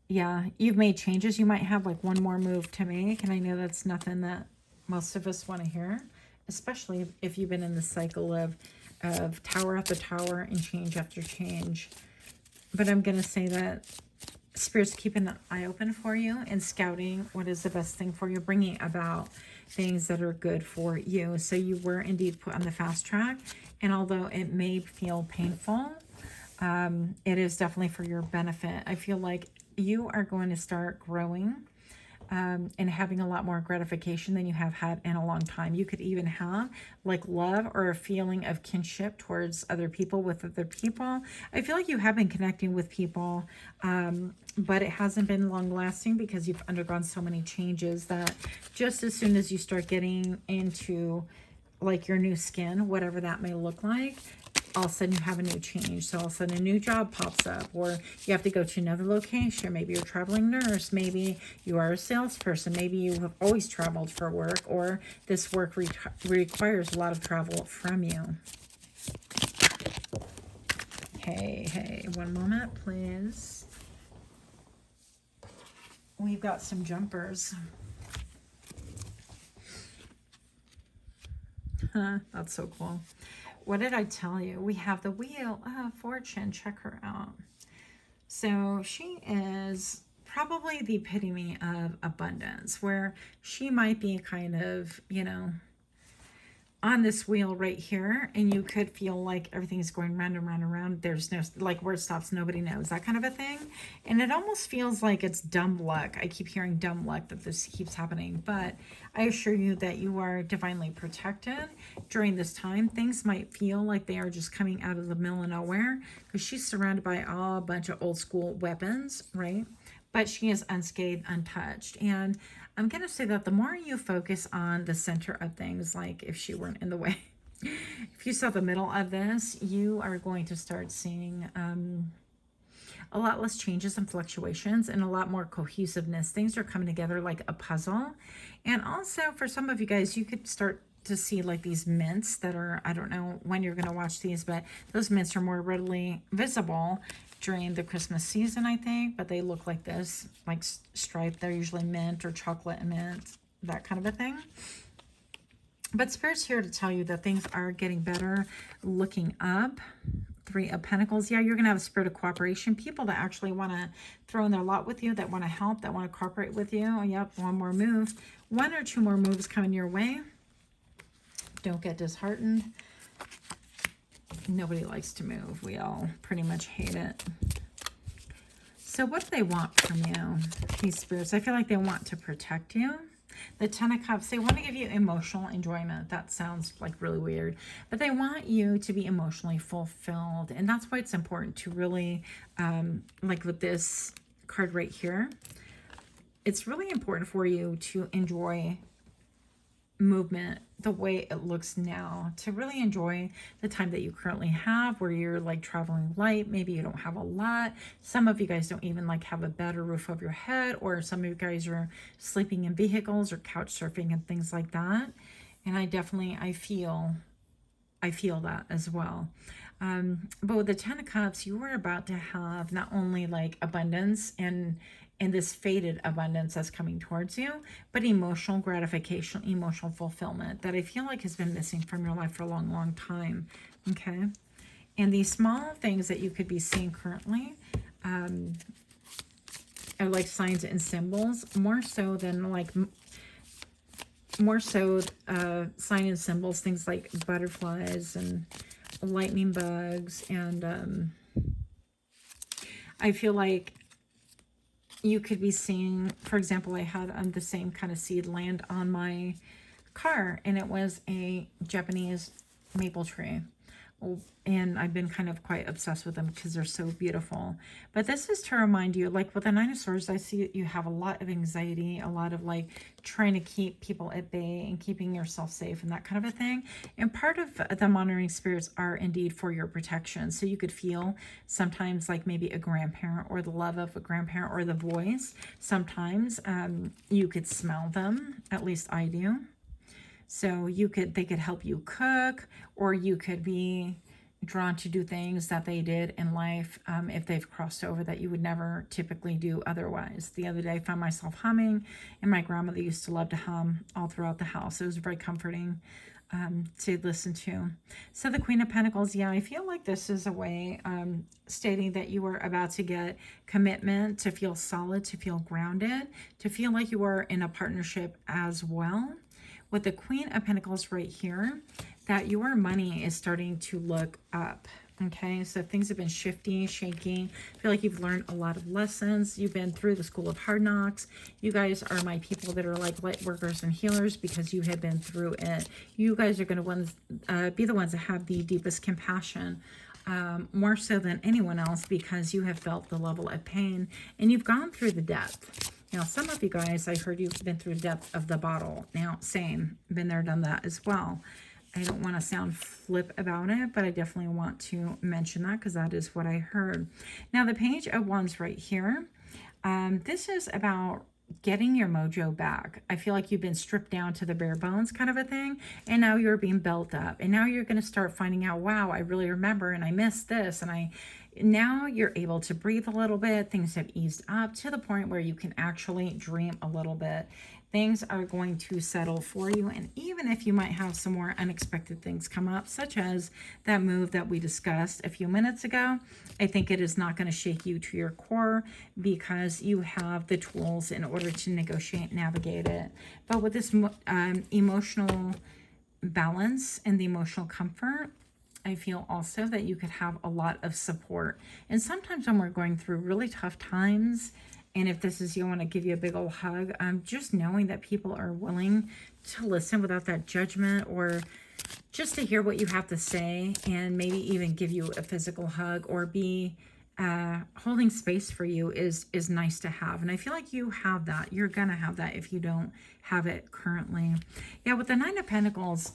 Yeah, you've made changes. You might have like one more move to make, and I know that's nothing that most of us want to hear, especially if you've been in the cycle of tower after tower and change after change. But I'm going to say that Spirit's keeping an eye open for you and scouting what is the best thing for you, bringing about things that are good for you. So you were indeed put on the fast track, and although it may feel painful, it is definitely for your benefit. I feel like you are going to start growing and having a lot more gratification than you have had in a long time. You could even have like love or a feeling of kinship towards other people, with other people. I feel like you have been connecting with people, but it hasn't been long lasting because you've undergone so many changes that just as soon as you start getting into like your new skin, whatever that may look like, all of a sudden you have a new change. So all of a sudden a new job pops up, or you have to go to another location. Maybe you're a traveling nurse. Maybe you are a salesperson. Maybe you have always traveled for work, or this work requires a lot of travel from you. Hey, one moment, please. We've got some jumpers. That's so cool. What did I tell you? We have the Wheel of Fortune. Check her out. So she is probably the epitome of abundance, where she might be kind of, you know, on this wheel right here, and you could feel like everything's going round and round and round. There's no, like, where it stops, nobody knows, that kind of a thing. And it almost feels like it's dumb luck. I keep hearing dumb luck that this keeps happening, but I assure you that you are divinely protected during this time. Things might feel like they are just coming out of the middle of nowhere, because she's surrounded by a bunch of old school weapons, right? But she is unscathed, untouched. And I'm going to say that the more you focus on the center of things, like if she weren't in the way, if you saw the middle of this, you are going to start seeing a lot less changes and fluctuations, and a lot more cohesiveness. Things are coming together like a puzzle. And also for some of you guys, you could start to see like these mints that are, I don't know when you're going to watch these, but those mints are more readily visible during the Christmas season, I think. But they look like this, like striped. They're usually mint or chocolate mint, that kind of a thing. But Spirit's here to tell you that things are getting better, looking up. 3 of Pentacles. Yeah, you're going to have a spirit of cooperation. People that actually want to throw in their lot with you, that want to help, that want to cooperate with you. Oh, yep, one more move. 1 or 2 more moves coming your way. Don't get disheartened. Nobody likes to move. We all pretty much hate it. So what do they want from you, these spirits? I feel like they want to protect you. The 10 of Cups, they want to give you emotional enjoyment. That sounds like really weird, but they want you to be emotionally fulfilled. And that's why it's important to really, like with this card right here, it's really important for you to enjoy movement the way it looks now, to really enjoy the time that you currently have, where you're like traveling light. Maybe you don't have a lot. Some of you guys don't even like have a bed or roof over your head, or some of you guys are sleeping in vehicles or couch surfing and things like that. And I feel that as well. But with the 10 of Cups, you are about to have not only like abundance and this faded abundance that's coming towards you, but emotional gratification, emotional fulfillment that I feel like has been missing from your life for a long, long time. Okay. And these small things that you could be seeing currently are like signs and symbols, more so sign and symbols, things like butterflies and lightning bugs. And I feel like you could be seeing, for example, I had the same kind of seed land on my car, and it was a Japanese maple tree and I've been kind of quite obsessed with them because they're so beautiful. But this is to remind you, like with the Nine of Swords, I see you have a lot of anxiety, a lot of like trying to keep people at bay and keeping yourself safe and that kind of a thing. And part of the monitoring spirits are indeed for your protection. So you could feel sometimes like maybe a grandparent or the love of a grandparent or the voice. Sometimes you could smell them, at least I do. So they could help you cook, or you could be drawn to do things that they did in life if they've crossed over that you would never typically do otherwise. The other day I found myself humming, and my grandmother used to love to hum all throughout the house. It was very comforting to listen to. So the Queen of Pentacles, yeah, I feel like this is a way stating that you are about to get commitment, to feel solid, to feel grounded, to feel like you are in a partnership as well. With the Queen of Pentacles right here, that your money is starting to look up. Okay, so things have been shifty, shaky. I feel like you've learned a lot of lessons. You've been through the school of hard knocks. You guys are my people that are like light workers and healers because you have been through it. You guys are going to be the ones that have the deepest compassion, more so than anyone else, because you have felt the level of pain and you've gone through the depth. Now, some of you guys, I heard you've been through the depth of the bottle. Now, same, been there, done that as well. I don't want to sound flip about it, but I definitely want to mention that because that is what I heard. Now, the Page of Wands right here, this is about getting your mojo back. I feel like you've been stripped down to the bare bones kind of a thing, and now you're being built up. And now you're going to start finding out, wow, I really remember, and I missed this, and now you're able to breathe a little bit. Things have eased up to the point where you can actually dream a little bit. Things are going to settle for you. And even if you might have some more unexpected things come up, such as that move that we discussed a few minutes ago, I think it is not going to shake you to your core because you have the tools in order to negotiate, navigate it. But with this emotional balance and the emotional comfort, I feel also that you could have a lot of support. And sometimes when we're going through really tough times, and if this is you, I want to give you a big old hug, just knowing that people are willing to listen without that judgment, or just to hear what you have to say, and maybe even give you a physical hug, or be holding space for you is nice to have. And I feel like you have that. You're gonna have that if you don't have it currently. Yeah, with the Nine of Pentacles,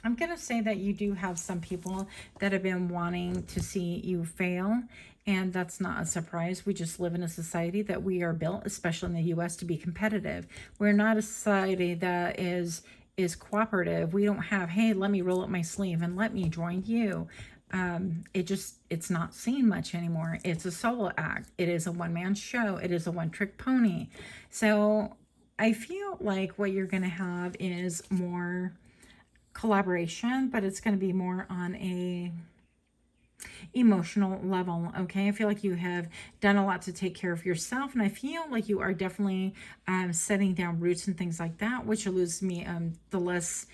I'm going to say that you do have some people that have been wanting to see you fail, and that's not a surprise. We just live in a society that we are built, especially in the U.S., to be competitive. We're not a society that is cooperative. We don't have, hey, let me roll up my sleeve and let me join you. It's not seen much anymore. It's a solo act. It is a one-man show. It is a one-trick pony. So I feel like what you're going to have is more collaboration, but it's going to be more on a emotional level. Okay, I feel like you have done a lot to take care of yourself, and I feel like you are definitely setting down roots and things like that, which alludes me the less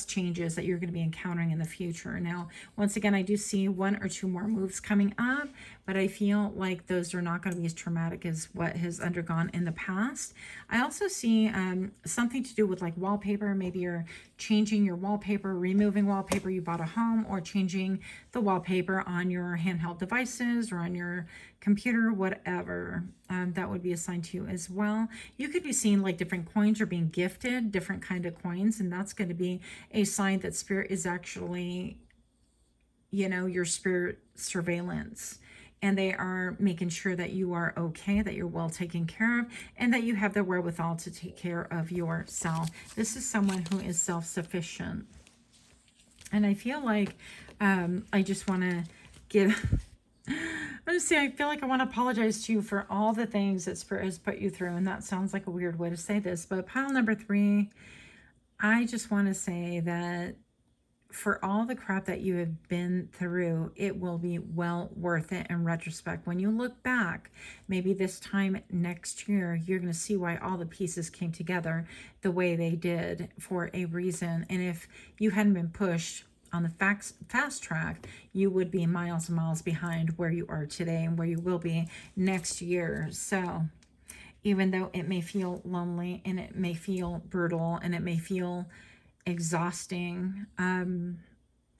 changes that you're going to be encountering in the future. Now, once again, I do see one or two more moves coming up, but I feel like those are not going to be as traumatic as what has undergone in the past. I also see something to do with like wallpaper. Maybe you're changing your wallpaper, removing wallpaper you bought a home, or changing the wallpaper on your handheld devices or on your computer, whatever. That would be a sign to you as well. You could be seeing like different coins are being gifted, different kind of coins, and that's going to be a sign that spirit is actually, you know, your spirit surveillance. And they are making sure that you are okay, that you're well taken care of, and that you have the wherewithal to take care of yourself. This is someone who is self-sufficient. And I feel like I just want to give... I'm just saying, I feel like I want to apologize to you for all the things that Spirit has put you through. And that sounds like a weird way to say this. But pile number 3, I just want to say that for all the crap that you have been through, it will be well worth it in retrospect. When you look back, maybe this time next year, you're going to see why all the pieces came together the way they did for a reason. And if you hadn't been pushed on the fast track, you would be miles and miles behind where you are today and where you will be next year. So even though it may feel lonely and it may feel brutal and it may feel exhausting,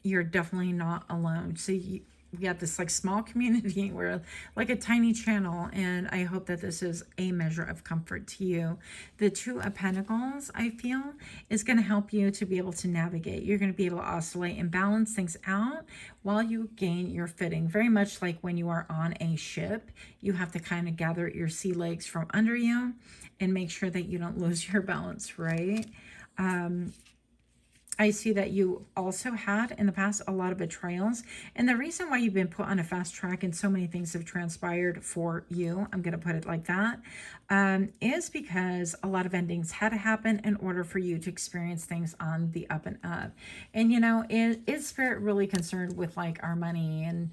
you're definitely not alone. So we got this like small community, where like a tiny channel, and I hope that this is a measure of comfort to you. The Two of Pentacles, I feel, is going to help you to be able to navigate. You're going to be able to oscillate and balance things out while you gain your footing. Very much like when you are on a ship, you have to kind of gather your sea legs from under you and make sure that you don't lose your balance, right? I see that you also had in the past a lot of betrayals. And the reason why you've been put on a fast track and so many things have transpired for you, I'm going to put it like that, is because a lot of endings had to happen in order for you to experience things on the up and up. And, you know, is Spirit really concerned with like our money and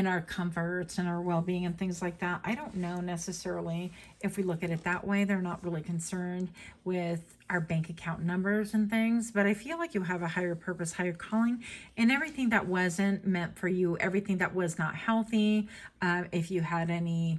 our comforts and our well-being and things like that? I don't know necessarily. If we look at it that way, they're not really concerned with our bank account numbers and things, but I feel like you have a higher purpose, higher calling, and everything that wasn't meant for you, everything that was not healthy, if you had any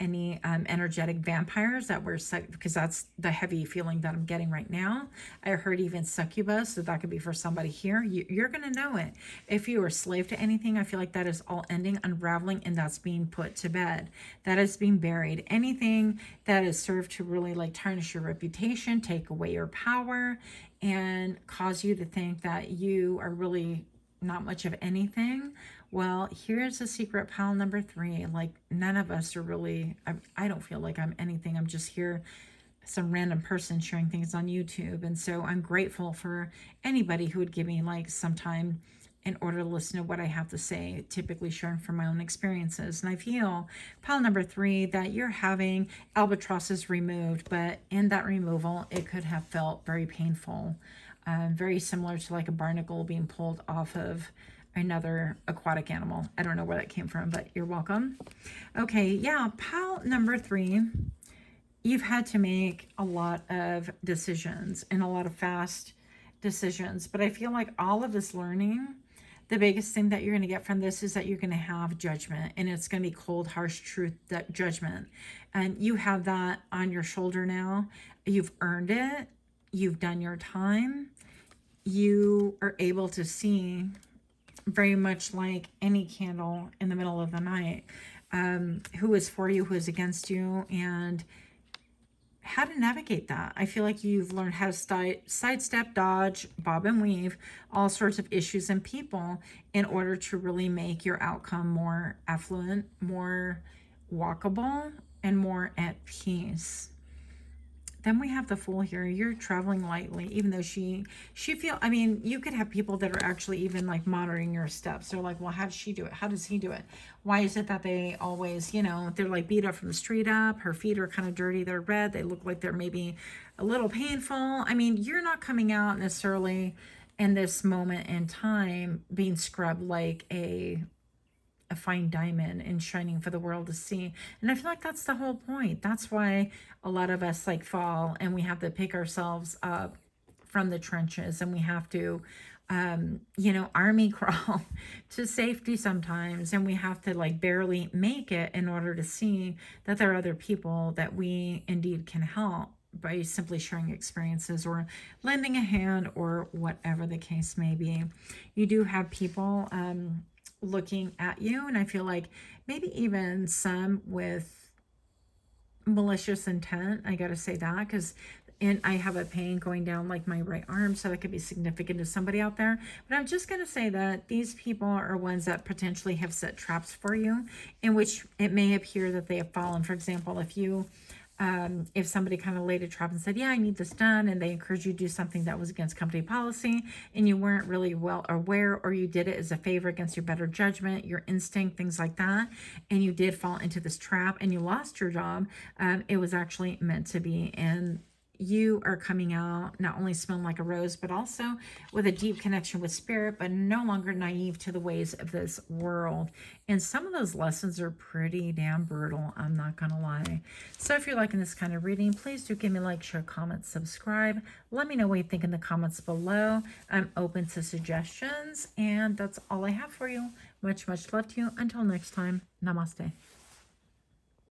energetic vampires that were because that's the heavy feeling that I'm getting right now. I heard even succubus, so that could be for somebody here. You're going to know it. If you were a slave to anything, I feel like that is all ending, unraveling, and that's being put to bed. That is being buried. Anything that is served to really like tarnish your reputation, take away your power, and cause you to think that you are really not much of anything. Well, here's a secret, pile number 3. Like, none of us are really, I don't feel like I'm anything. I'm just here, some random person sharing things on YouTube. And so I'm grateful for anybody who would give me like some time in order to listen to what I have to say, typically sharing from my own experiences. And I feel, pile number 3, that you're having albatrosses removed, but in that removal, it could have felt very painful. Very similar to like a barnacle being pulled off of another aquatic animal. I don't know where that came from, but you're welcome. Okay, yeah, pile number 3, you've had to make a lot of decisions and a lot of fast decisions, but I feel like all of this learning, the biggest thing that you're going to get from this is that you're going to have judgment, and it's going to be cold, harsh truth, that judgment. And you have that on your shoulder now. You've earned it. You've done your time. You are able to see, very much like any candle in the middle of the night, who is for you, who is against you, and how to navigate that. I feel like you've learned how to sidestep, dodge, bob and weave all sorts of issues and people in order to really make your outcome more affluent, more walkable, and more at peace. Then we have the Fool here. You're traveling lightly, even though she feel, I mean, you could have people that are actually even like monitoring your steps. They're like, well, how does she do it? How does he do it? Why is it that they always, you know, they're like beat up from the street up. Her feet are kind of dirty. They're red. They look like they're maybe a little painful. I mean, you're not coming out necessarily in this moment in time being scrubbed like a fine diamond and shining for the world to see. And I feel like that's the whole point. That's why a lot of us like fall and we have to pick ourselves up from the trenches, and we have to you know, army crawl to safety sometimes, and we have to like barely make it in order to see that there are other people that we indeed can help by simply sharing experiences or lending a hand or whatever the case may be. You do have people looking at you, and I feel like maybe even some with malicious intent. I gotta say that, because I have a pain going down like my right arm, so that could be significant to somebody out there. But I'm just gonna say that these people are ones that potentially have set traps for you, in which it may appear that they have fallen. For example, if somebody kind of laid a trap and said, yeah, I need this done, and they encouraged you to do something that was against company policy, and you weren't really well aware, or you did it as a favor against your better judgment, your instinct, things like that, and you did fall into this trap and you lost your job, it was actually meant to be. And you are coming out not only smelling like a rose, but also with a deep connection with spirit, but no longer naive to the ways of this world. And some of those lessons are pretty damn brutal, I'm not gonna lie. So if you're liking this kind of reading, please do give me a like, share, comment, subscribe. Let me know what you think in the comments below. I'm open to suggestions, and that's all I have for you. Much love to you. Until next time, namaste.